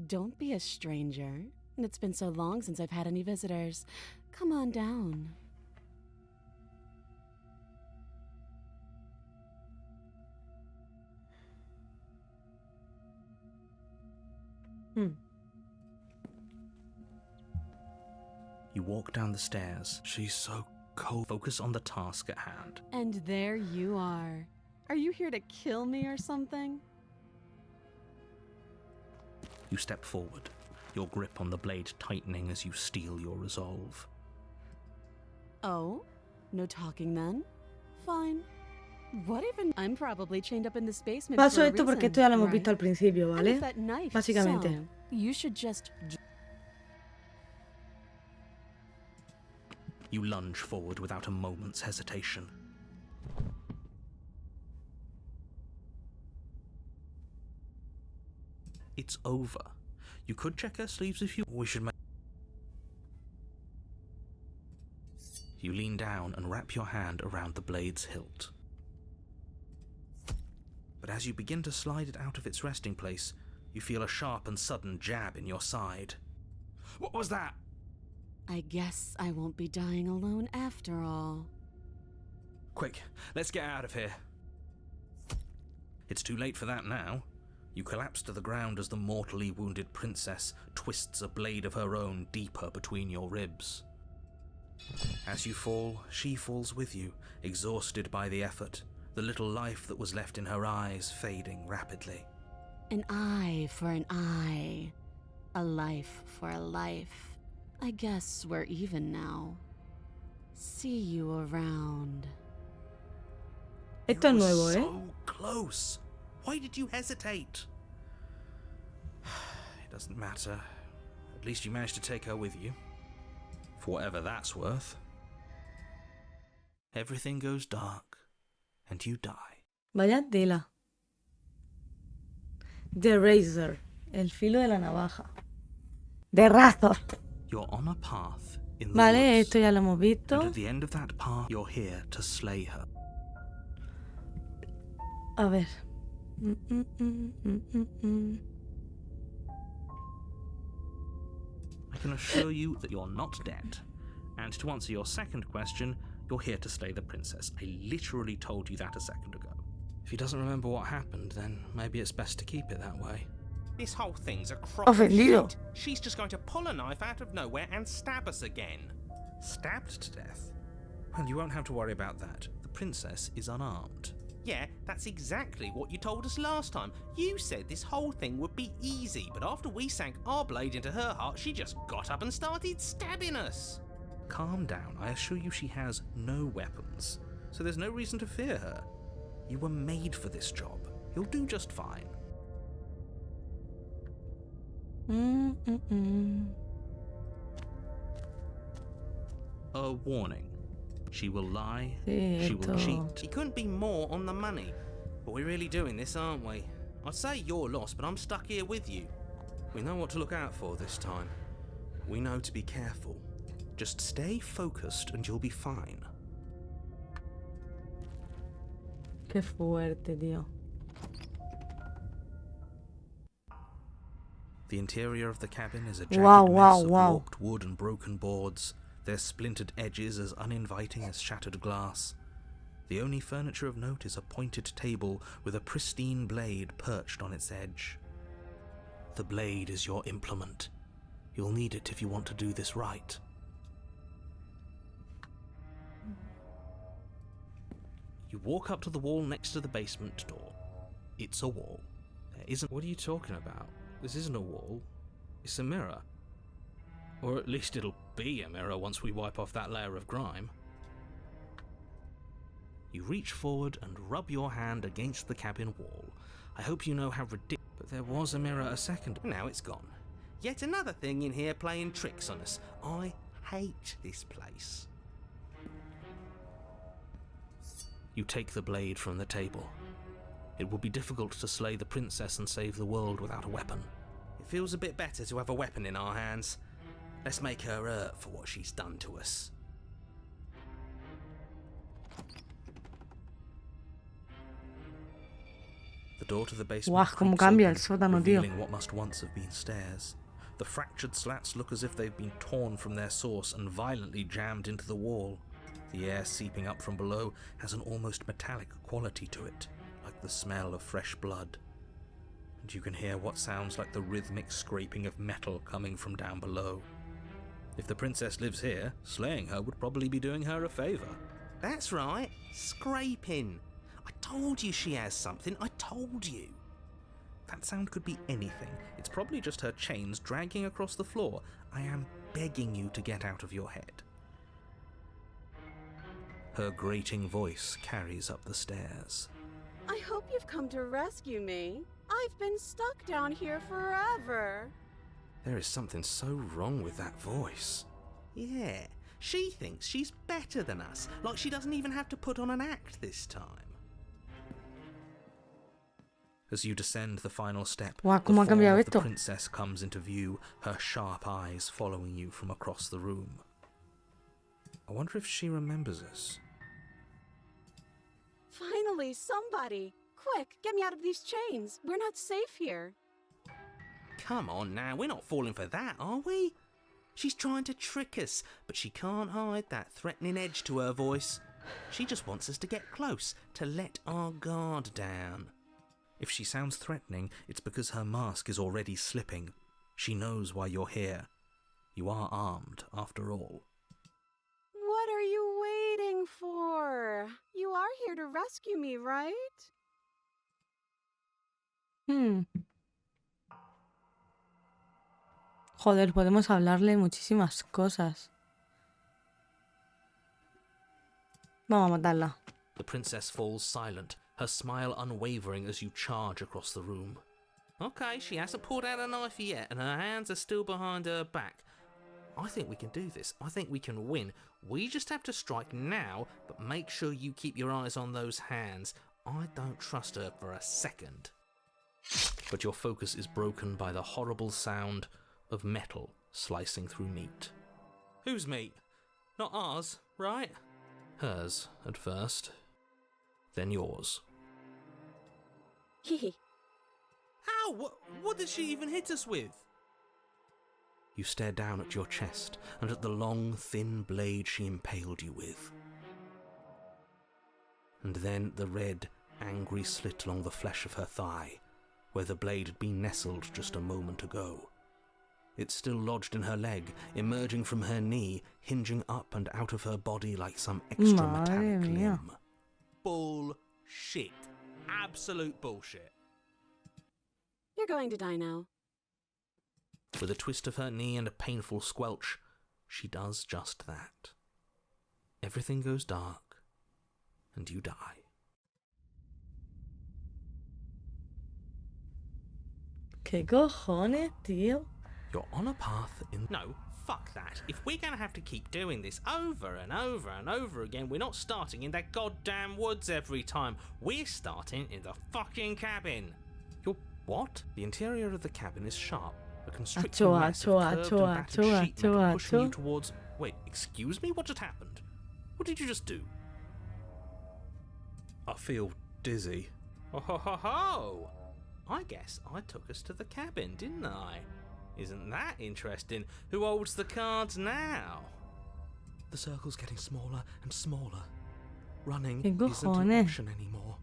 Don't be a stranger. It's been so long since I've had any visitors. Come on down. You walk down the stairs. She's so cold. Focus on the task at hand. And there you are. Are you here to kill me or something? You step forward, your grip on the blade tightening as you steel your resolve. Oh? No talking then? Fine. What even? I'm probably chained up in this basement Paso for a esto porque reason, esto ya lo hemos right? visto al principio, And ¿vale? if that knife Básicamente. sung, you should just... You lunge forward without a moment's hesitation. It's over. You could check her sleeves if you... We should make... You lean down and wrap your hand around the blade's hilt. But as you begin to slide it out of its resting place, you feel a sharp and sudden jab in your side. What was that? I guess I won't be dying alone after all. Quick, let's get out of here. It's too late for that now. You collapse to the ground as the mortally wounded princess twists a blade of her own deeper between your ribs. As you fall, she falls with you, exhausted by the effort, the little life that was left in her eyes fading rapidly. An eye for an eye. A life for a life. I guess we're even now. See you around. Esto es You were nuevo, ¿eh? So close. Why did you hesitate? It doesn't matter. At least you managed to take her with you. For whatever that's worth. Everything goes dark, and you die. Vaya tela. The razor. El filo de la navaja. De razor. You're on a path in the Vale, woods, esto ya lo hemos visto. and at the end of that path, you're here to slay her. A ver. I can assure you that you're not dead. And to answer your second question, you're here to slay the princess. I literally told you that a second ago. If he doesn't remember what happened, then maybe it's best to keep it that way. This whole thing's a crock of Ofendido. shit. She's just going to pull a knife out of nowhere and stab us again. Stabbed to death? Well, you won't have to worry about that. The princess is unarmed. Yeah, that's exactly what you told us last time. You said this whole thing would be easy, but after we sank our blade into her heart, she just got up and started stabbing us. Calm down. I assure you she has no weapons, so there's no reason to fear her. You were made for this job. You'll do just fine. A warning. She will lie, she will cheat. He couldn't be more on the money. But we're really doing this, aren't we? I'd say you're lost, but I'm stuck here with you. We know what to look out for this time. We know to be careful. Just stay focused and you'll be fine. Qué fuerte, tío. The interior of the cabin is a jagged Wow, mess of wow. warped wood and broken boards, their splintered edges as uninviting as shattered glass. The only furniture of note is a pointed table with a pristine blade perched on its edge. The blade is your implement. You'll need it if you want to do this right. You walk up to the wall next to the basement door. It's a wall. There isn't... What are you talking about? This isn't a wall. It's a mirror. Or at least it'll be a mirror once we wipe off that layer of grime. You reach forward and rub your hand against the cabin wall. I hope you know how ridiculous... But there was a mirror a second... Now it's gone. Yet another thing in here playing tricks on us. I hate this place. You take the blade from the table. It will be difficult to slay the princess and save the world without a weapon. It feels a bit better to have a weapon in our hands. Let's make her hurt for what she's done to us. The door to the basement Guau, cómo creaks cambia el open, sótano, tío. revealing what must once have been stairs. The fractured slats look as if they've been torn from their source and violently jammed into the wall. The air seeping up from below has an almost metallic quality to it, like the smell of fresh blood. And you can hear what sounds like the rhythmic scraping of metal coming from down below. If the princess lives here, slaying her would probably be doing her a favour. That's right, scraping. I told you she has something, I told you. That sound could be anything. It's probably just her chains dragging across the floor. I am begging you to get out of your head. Her grating voice carries up the stairs. I hope you've come to rescue me. I've been stuck down here forever. There is something so wrong with that voice. Yeah, she thinks she's better than us, like she doesn't even have to put on an act this time. As you descend the final step, Guau, the cómo ha form cambiado of the esto. princess comes into view, her sharp eyes following you from across the room. I wonder if she remembers us. Finally, somebody. Quick, get me out of these chains. We're not safe here. Come on now, we're not falling for that, are we? She's trying to trick us, but she can't hide that threatening edge to her voice. She just wants us to get close, to let our guard down. If she sounds threatening, it's because her mask is already slipping. She knows why you're here. You are armed, after all. What are you waiting for? You are here to rescue me, right? Joder, podemos hablarle muchísimas cosas. Vamos a matarla. The princess falls silent, her smile unwavering as you charge across the room. Okay, she hasn't pulled out a knife yet, and her hands are still behind her back. I think we can do this. I think we can win. We just have to strike now, but make sure you keep your eyes on those hands. I don't trust her for a second. But your focus is broken by the horrible sound of metal slicing through meat. Whose meat? Not ours, right? Hers, at first. Then yours. Hee. How? What did she even hit us with? You stare down at your chest and at the long, thin blade she impaled you with. And then the red, angry slit along the flesh of her thigh, where the blade had been nestled just a moment ago. It's still lodged in her leg, emerging from her knee, hinging up and out of her body like some extra metallic limb. Bullshit. Absolute bullshit. You're going to die now. With a twist of her knee and a painful squelch, she does just that. Everything goes dark, and you die. ¿Qué cojones, tío? You're on a path in... No, fuck that. If we're gonna have to keep doing this over and over and over again, we're not starting in that goddamn woods every time. We're starting in the fucking cabin. You're what? The interior of the cabin is sharp. A constricting mess of curved and battered sheet metal pushing you towards... Wait, excuse me? What just happened? What did you just do? I feel dizzy. Oh ho ho ho! I guess I took us to the cabin, didn't I? Isn't that interesting? Who holds the cards now? The circle's getting smaller and smaller. Running ¿Qué isn't an cojones? option anymore.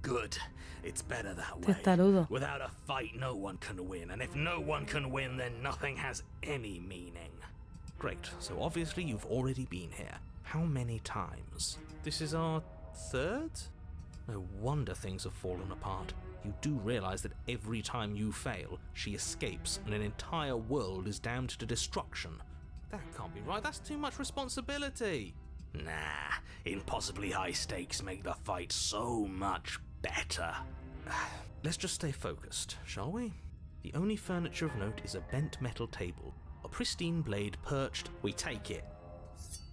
Good. It's better that way. Testarudo. Without a fight, no one can win. And if no one can win, then nothing has any meaning. Great, so obviously you've already been here. How many times? This is our third? No wonder things have fallen apart. You do realise that every time you fail, she escapes and an entire world is damned to destruction. That can't be right, that's too much responsibility. Nah, impossibly high stakes make the fight so much better. Let's just stay focused, shall we? The only furniture of note is a bent metal table. A pristine blade perched. We take it.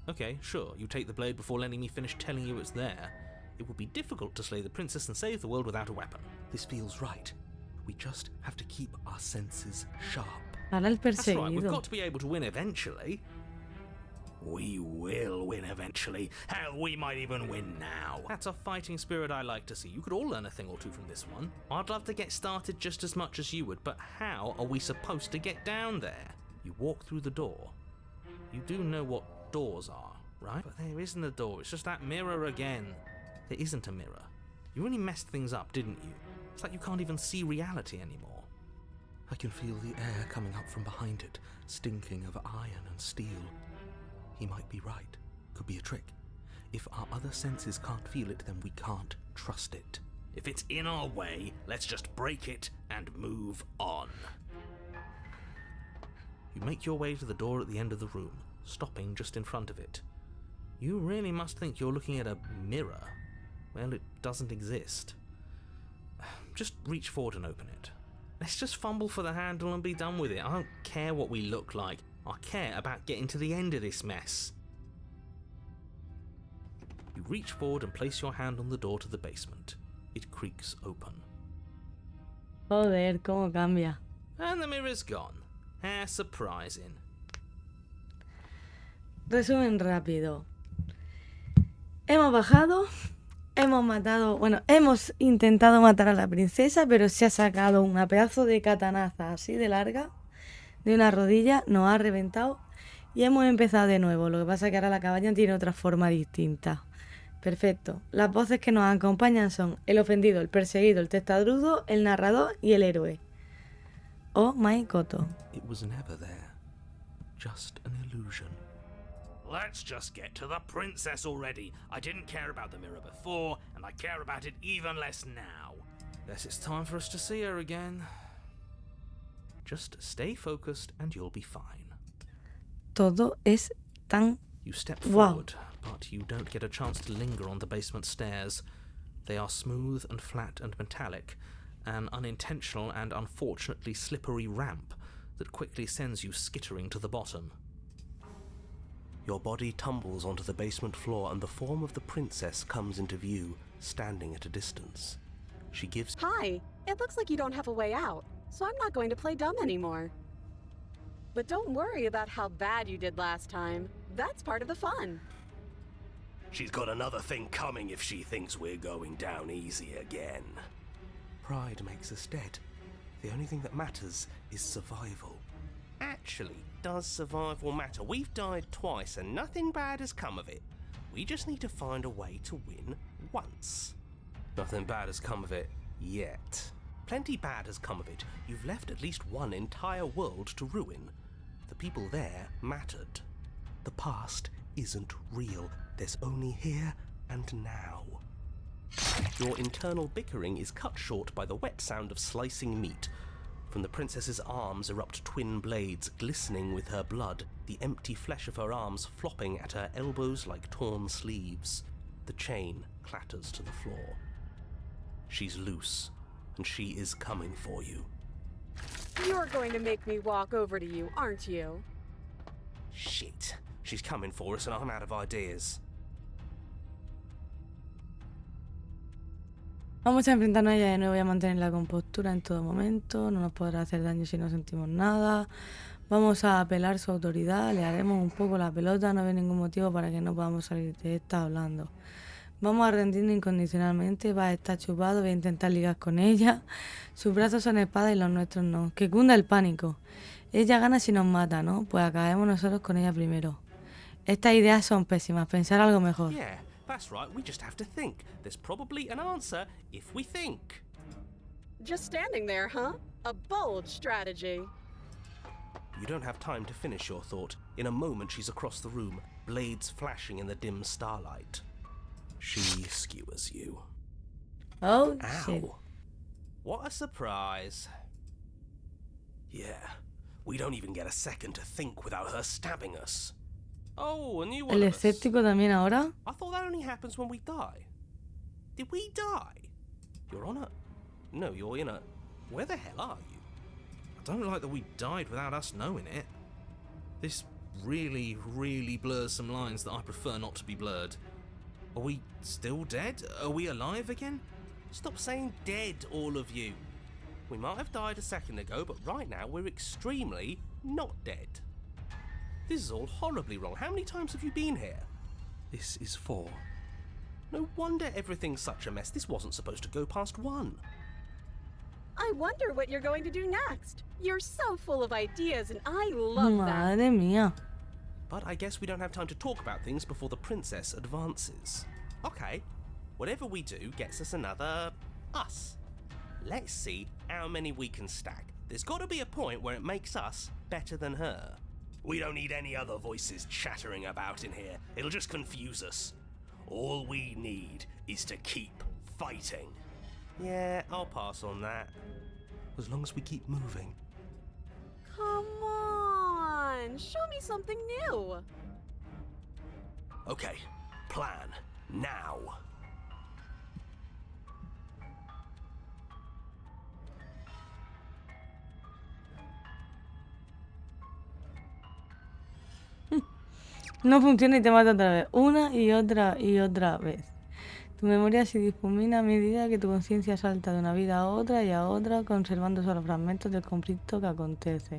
Okay, sure, you take the blade before letting me finish telling you it's there. It would be difficult to slay the princess and save the world without a weapon. This feels right. We just have to keep our senses sharp. Para el That's right, we've perseguido. got to be able to win eventually. We will win eventually. Hell, we might even win now. That's a fighting spirit I like to see. You could all learn a thing or two from this one. I'd love to get started just as much as you would, but how are we supposed to get down there? You walk through the door. You do know what doors are, right? But there isn't a door, it's just that mirror again. There isn't a mirror. You really messed things up, didn't you? It's like you can't even see reality anymore. I can feel the air coming up from behind it, stinking of iron and steel. He might be right. Could be a trick. If our other senses can't feel it, then we can't trust it. If it's in our way, let's just break it and move on. You make your way to the door at the end of the room, stopping just in front of it. You really must think you're looking at a mirror. Well, it doesn't exist. Just reach forward and open it. Let's just fumble for the handle and be done with it. I don't care what we look like. I care about getting to the end of this mess. You reach forward and place your hand on the door to the basement. It creaks open. Joder, cómo cambia. And the mirror's gone. How surprising. Resumen rápido. Hemos bajado, hemos matado, bueno, hemos intentado matar a la princesa, pero se ha sacado una pedazo de katanaza así de larga, de una rodilla, nos ha reventado y hemos empezado de nuevo. Lo que pasa es que ahora la cabaña tiene otra forma distinta. Perfecto. Las voces que nos acompañan son el ofendido, el perseguido, el testarudo, el narrador y el héroe. Oh my Koto. It was never there. Just an illusion. Let's just get to the princess already. I didn't care about the mirror before, and I care about it even less now. Guess it's time for us to see her again. Just stay focused and you'll be fine. Todo es tan... You step Wow. forward, but you don't get a chance to linger on the basement stairs. They are smooth and flat and metallic, an unintentional and unfortunately slippery ramp that quickly sends you skittering to the bottom. Your body tumbles onto the basement floor and the form of the princess comes into view, standing at a distance. She gives... Hi! It looks like you don't have a way out, so I'm not going to play dumb anymore. But don't worry about how bad you did last time. That's part of the fun. She's got another thing coming if she thinks we're going down easy again. Pride makes us dead. The only thing that matters is survival. Actually, does survival matter? We've died twice and nothing bad has come of it. We just need to find a way to win once. Nothing bad has come of it yet. Plenty bad has come of it. You've left at least one entire world to ruin. The people there mattered. The past isn't real. There's only here and now. Your internal bickering is cut short by the wet sound of slicing meat. From the princess's arms erupt twin blades, glistening with her blood, the empty flesh of her arms flopping at her elbows like torn sleeves. The chain clatters to the floor. She's loose, and she is coming for you. You're going to make me walk over to you, aren't you? Shit. She's coming for us and I'm out of ideas. Vamos a enfrentarnos a ella de nuevo y a mantener la compostura en todo momento. No nos podrá hacer daño si no sentimos nada. Vamos a apelar su autoridad. Le haremos un poco la pelota. No hay ningún motivo para que no podamos salir de esta hablando. Vamos a rendirnos incondicionalmente. Va a estar chupado. Voy a intentar ligar con ella. Sus brazos son espadas y los nuestros no. Que cunda el pánico. Ella gana si nos mata, ¿no? Pues acabemos nosotros con ella primero. Estas ideas son pésimas. Pensar algo mejor. Yeah, that's right. We just have to think. There's probably an answer if we think. Just standing there, huh? A bold strategy. You don't have time to finish your thought. In a moment, she's across the room, blades flashing in the dim starlight. She skewers you. Oh, Ow. shit. What a surprise. Yeah, we don't even get a second to think without her stabbing us. Oh, a new one El of us. escéptico también ahora. I thought that only happens when we die. Did we die? You're on a... No, you're in a... Where the hell are you? I don't like that we died without us knowing it. This really, really blurs some lines that I prefer not to be blurred. Are we still dead? Are we alive again? Stop saying dead, all of you. We might have died a second ago, but right now we're extremely not dead. This is all horribly wrong. How many times have you been here? This is 4. No wonder everything's such a mess. This wasn't supposed to go past 1. I wonder what you're going to do next. You're so full of ideas and I love that. Madre mía. But I guess we don't have time to talk about things before the princess advances. Okay, whatever we do gets us another us. Let's see how many we can stack. There's got to be a point where it makes us better than her. We don't need any other voices chattering about in here. It'll just confuse us. All we need is to keep fighting. Yeah, I'll pass on that. As long as we keep moving. Come on, show me something new. Okay, plan now. No funciona y te mata otra vez. Una y otra vez. Tu memoria se difumina a medida que tu conciencia salta de una vida a otra y a otra, conservando solo fragmentos del conflicto que acontece.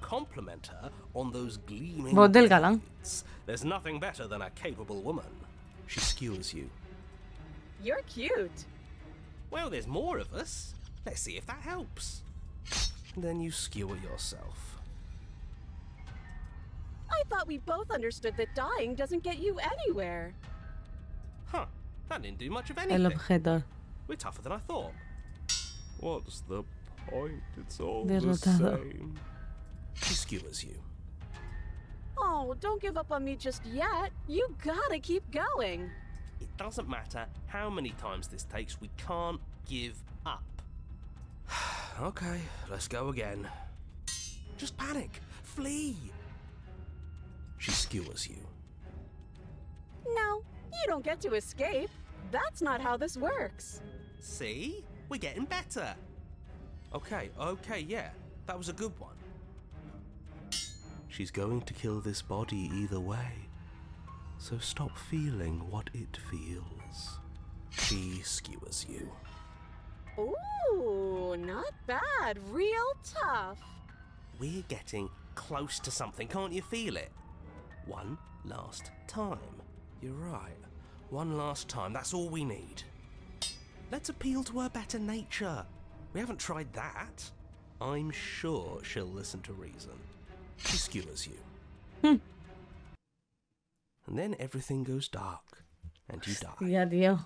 Compliment her on those gleaming Voz del galán. blades. There's nothing better than a capable woman. She skewers you. You're cute. Well, there's more of us. Let's see if that helps. And then you skewer yourself. I thought we both understood that dying doesn't get you anywhere. Huh, that didn't do much of El anything. objetor. We're tougher than I thought. What's the point? It's all Derrotado. the same. She skewers you. Oh, don't give up on me just yet. You gotta keep going. It doesn't matter how many times this takes, we can't give up. Okay, let's go again. Just panic. Flee. She skewers you. No, you don't get to escape. That's not how this works. See? We're getting better. Okay, yeah. That was a good one. She's going to kill this body either way. So stop feeling what it feels. She skewers you. Ooh, not bad. Real tough. We're getting close to something, can't you feel it? One last time. You're right. One last time, that's all we need. Let's appeal to her better nature. We haven't tried that. I'm sure she'll listen to reason. She skewers you. And then everything goes dark, and you die. Ya, tío.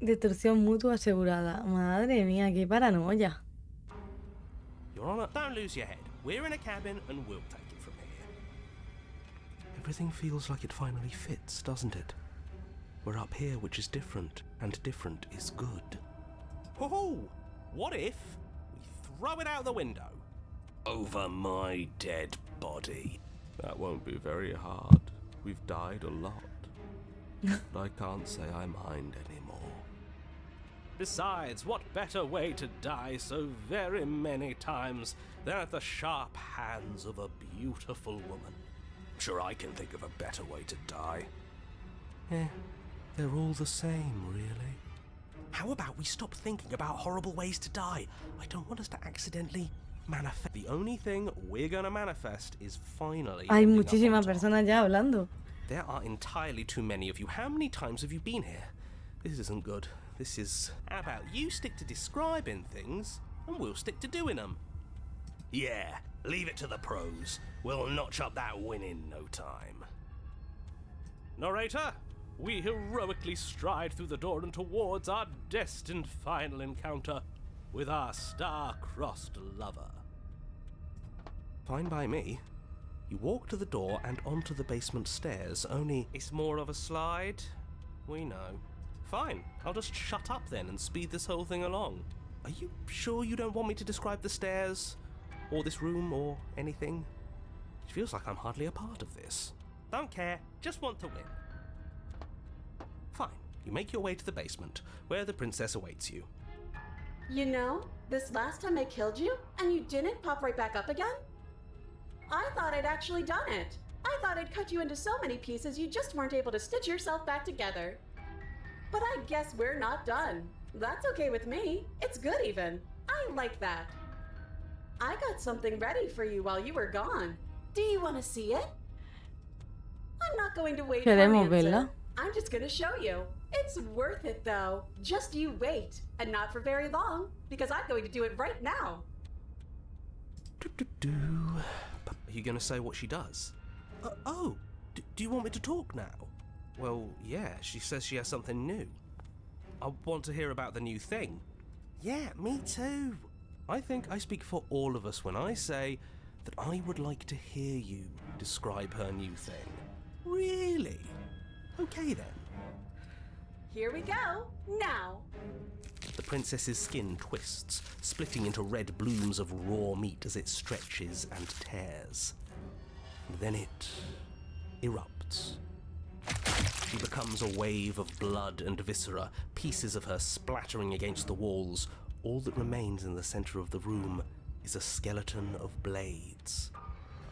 Destrucción mutua asegurada. Madre mía, qué paranoia. Your Honor, don't lose your head. We're in a cabin, and we'll take it from here. Everything feels like it finally fits, doesn't it? We're up here, which is different, and different is good. Ho-ho! What if we throw it out the window? Over my dead body. That won't be very hard. We've died a lot. But I can't say I mind anymore. Besides, what better way to die so very many times than at the sharp hands of a beautiful woman? I'm sure I can think of a better way to die. They're all the same, really. How about we stop thinking about horrible ways to die? I don't want us to accidentally manifest. The only thing we're gonna manifest is finally. Hay ending up on muchísimas top. personas ya hablando. There are entirely too many of you. How many times have you been here? This isn't good. This is... How about you stick to describing things, and we'll stick to doing them? Yeah, leave it to the pros. We'll notch up that win in no time. Narrator, we heroically stride through the door and towards our destined final encounter with our star-crossed lover. Fine by me. You walk to the door and onto the basement stairs, only... It's more of a slide. We know. Fine, I'll just shut up then and speed this whole thing along. Are you sure you don't want me to describe the stairs? Or this room, or anything? It feels like I'm hardly a part of this. Don't care, just want to win. Fine, you make your way to the basement, where the princess awaits you. You know, this last time I killed you, and you didn't pop right back up again? I thought I'd actually done it. I thought I'd cut you into so many pieces you just weren't able to stitch yourself back together. But I guess we're not done. That's okay with me. It's good even. I like that. I got something ready for you while you were gone. Do you want to see it? I'm not going to wait for an Queremos answer. verla. I'm just going to show you. It's worth it though. Just you wait. And not for very long, because I'm going to do it right now. Are you going to say what she does? Do you want me to talk now? Well, yeah, she says she has something new. I want to hear about the new thing. Yeah, me too. I think I speak for all of us when I say that I would like to hear you describe her new thing. Really? Okay then. Here we go. Now. The princess's skin twists, splitting into red blooms of raw meat as it stretches and tears. And then it erupts. She becomes a wave of blood and viscera, pieces of her splattering against the walls. All that remains in the center of the room is a skeleton of blades.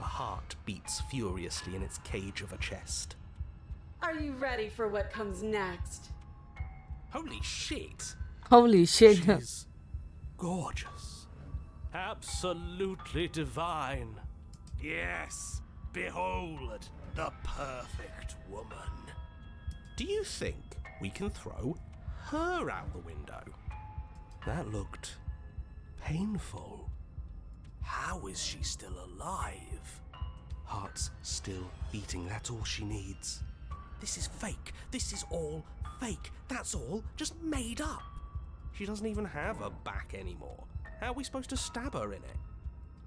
A heart beats furiously in its cage of a chest. Are you ready for what comes next? Holy shit! Holy shit. She's gorgeous. Absolutely divine. Yes, behold, the perfect woman. Do you think we can throw her out the window? That looked painful. How is she still alive? Heart's still beating, that's all she needs. This is fake. This is all fake. That's all just made up. She doesn't even have a back anymore. How are we supposed to stab her in it?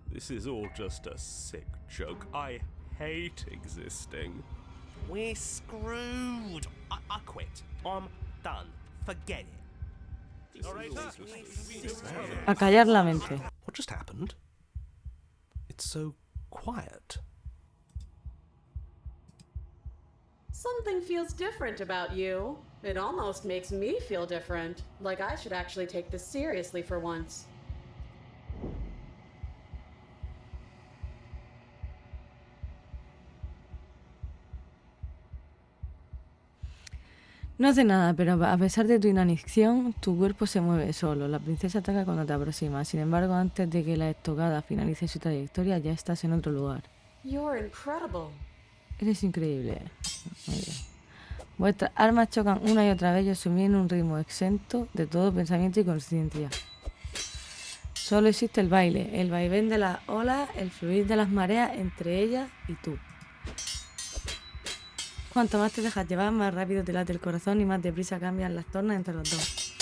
This is all just a sick joke. I hate existing. We're screwed. I quit. I'm done. Forget it. A callar la mente. What just happened? It's so quiet. Something feels different about you. It almost makes me feel different. Like I should actually take this seriously for once. No hace nada, pero a pesar de tu inanición, tu cuerpo se mueve solo. La princesa ataca cuando te aproximas. Sin embargo, antes de que la estocada finalice su trayectoria, ya estás en otro lugar. You're incredible. Eres increíble. Muy bien. Vuestras armas chocan una y otra vez y os sumís en un ritmo exento de todo pensamiento y conciencia. Solo existe el baile, el vaivén de las olas, el fluir de las mareas entre ellas y tú. Cuanto más te dejas llevar, más rápido te late el corazón y más deprisa cambian las tornas entre los dos.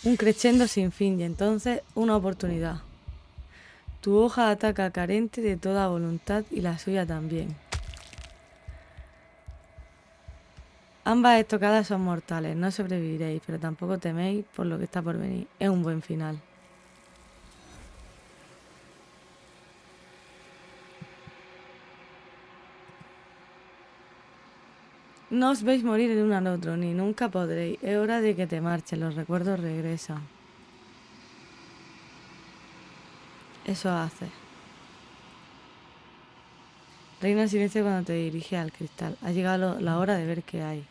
Un crescendo sin fin y entonces una oportunidad. Tu hoja ataca carente de toda voluntad y la suya también. Ambas estocadas son mortales, no sobreviviréis, pero tampoco teméis por lo que está por venir. Es un buen final. No os veis morir el uno al otro, ni nunca podréis. Es hora de que te marches, los recuerdos regresan. Eso hace. Reina el silencio cuando te diriges al cristal. Ha llegado la hora de ver qué hay.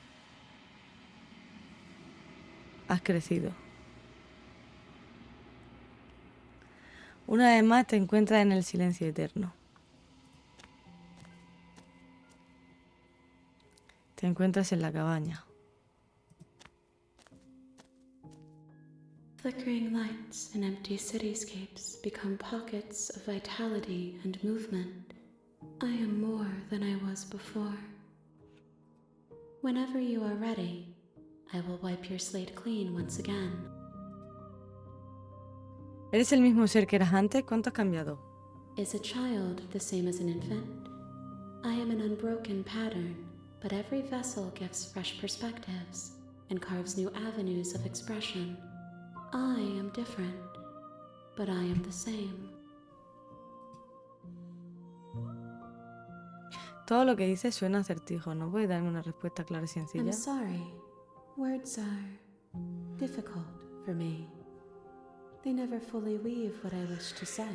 Has crecido. Una vez más te encuentras en el silencio eterno. Te encuentras en la cabaña. Flickering lights and empty cityscapes become pockets of vitality and movement. I am more than I was before. Whenever you are ready, I will wipe your slate clean once again. ¿Eres el mismo ser que eras antes? ¿Cuánto has cambiado? Is a child the same as an infant? I am an unbroken pattern, but every vessel gives fresh perspectives and carves new avenues of expression. I am different, but I am the same. Todo lo que dices suena acertijo. ¿No puedes darme una respuesta clara y sencilla? I'm sorry. Words are difficult for me. They never fully weave what I wish to say.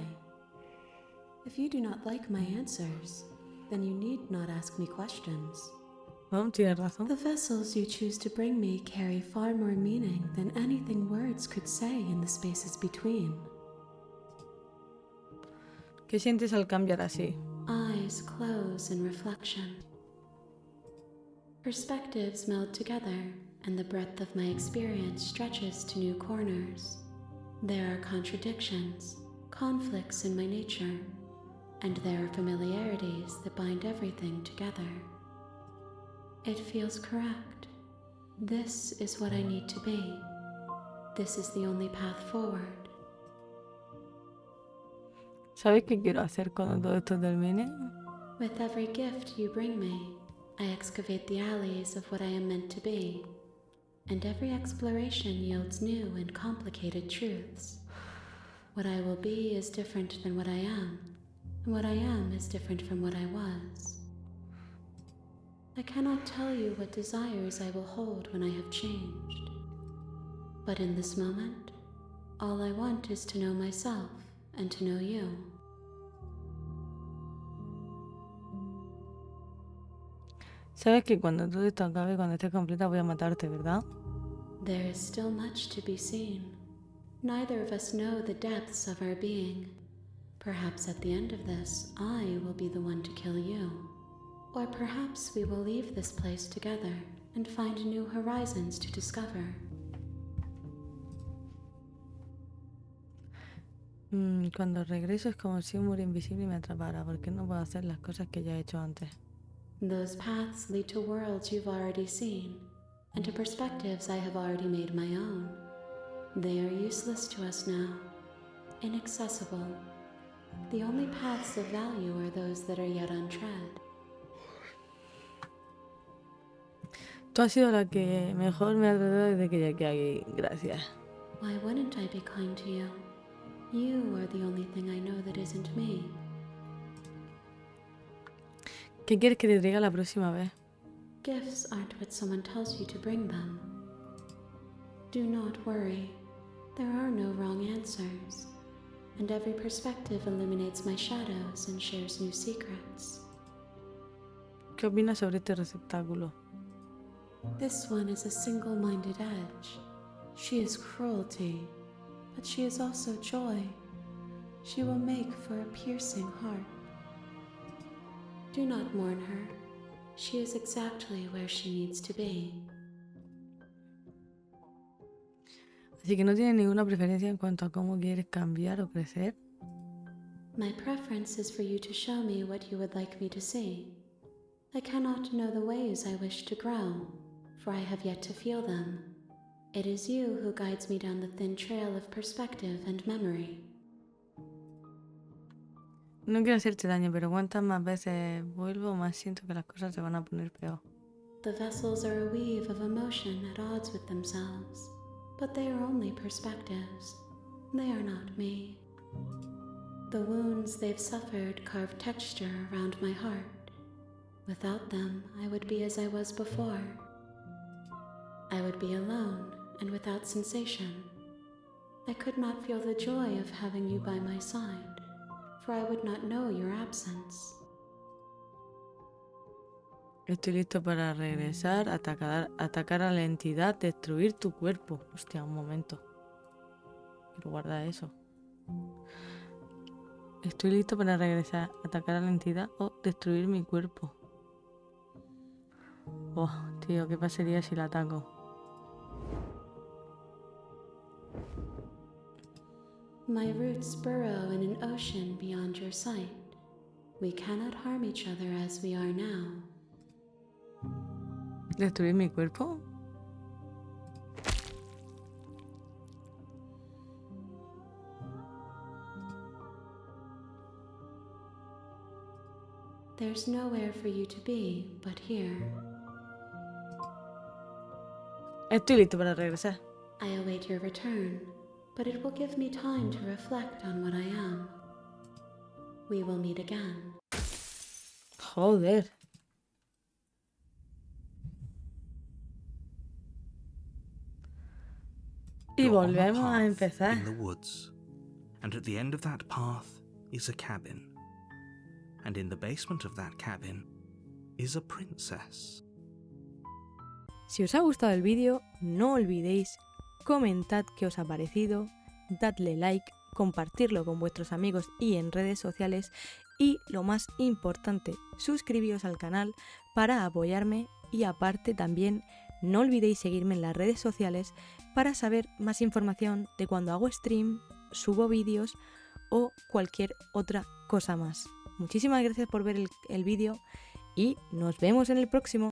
If you do not like my answers, then you need not ask me questions. No, tienes razón. The vessels you choose to bring me carry far more meaning than anything words could say in the spaces between. ¿Qué sientes al cambiar así? Eyes close in reflection. Perspectives meld together, and the breadth of my experience stretches to new corners. There are contradictions, conflicts in my nature, and there are familiarities that bind everything together. It feels correct. This is what I need to be. This is the only path forward. ¿Sabes qué quiero hacer cuando todo esto termine? With every gift you bring me, I excavate the alleys of what I am meant to be, and every exploration yields new and complicated truths. What I will be is different than what I am, and what I am is different from what I was. I cannot tell you what desires I will hold when I have changed. But in this moment, all I want is to know myself and to know you. Sabes que cuando todo esto acabe, cuando estés completa, voy a matarte, ¿verdad? There is still much to be seen. Neither of us know the depths of our being. Perhaps at the end of this, I will be the one to kill you. Or perhaps we will leave this place together and find new horizons to discover. Cuando regreso es como si un muro invisible me atrapara, porque no puedo hacer las cosas que ya he hecho antes. Those paths lead to worlds you've already seen, and to perspectives I have already made my own. They are useless to us now, inaccessible. The only paths of value are those that are yet untread. Tú has sido la que mejor me ha tratado desde que llegué aquí. Gracias. Why wouldn't I be kind to you? You are the only thing I know that isn't me. ¿Qué quieres que te traiga la próxima vez? Gifts aren't what someone tells you to bring them. Do not worry. There are no wrong answers. And every perspective illuminates my shadows and shares new secrets. ¿Qué opinas sobre este receptáculo? This one is a single-minded edge. She is cruelty, but she is also joy. She will make for a piercing heart. Do not mourn her. She is exactly where she needs to be. Así que no tienes ninguna preferencia en cuanto a cómo quieres cambiar o crecer. My preference is for you to show me what you would like me to see. I cannot know the ways I wish to grow, for I have yet to feel them. It is you who guides me down the thin trail of perspective and memory. No quiero hacerte daño, pero cuantas más veces vuelvo, más siento que las cosas se van a poner peor. The vessels are a weave of emotion at odds with themselves, but they are only perspectives. They are not me. The wounds they've suffered carve texture around my heart. Without them, I would be as I was before. I would be alone and without sensation. I could not feel the joy of having you by my side, for I would not know your absence. Estoy listo para regresar, atacar a la entidad, destruir tu cuerpo. Hostia, un momento. Quiero guardar eso. Estoy listo para regresar, atacar a la entidad o destruir mi cuerpo. Oh, tío, ¿qué pasaría si la ataco? My roots burrow in an ocean beyond your sight. We cannot harm each other as we are now. ¿Destruir mi cuerpo? There's nowhere for you to be but here. Estoy listo para regresar. I await your return, but it will give me time to reflect on what I am. We will meet again. Joder. Y You're on a volvemos a path empezar. in the woods, and at the end of that path is a cabin. And in the basement of that cabin is a princess. Si os ha gustado el vídeo, no olvidéis comentad qué os ha parecido, dadle like, compartirlo con vuestros amigos y en redes sociales y, lo más importante, suscribíos al canal para apoyarme y aparte también no olvidéis seguirme en las redes sociales para saber más información de cuando hago stream, subo vídeos o cualquier otra cosa más. Muchísimas gracias por ver el vídeo y nos vemos en el próximo.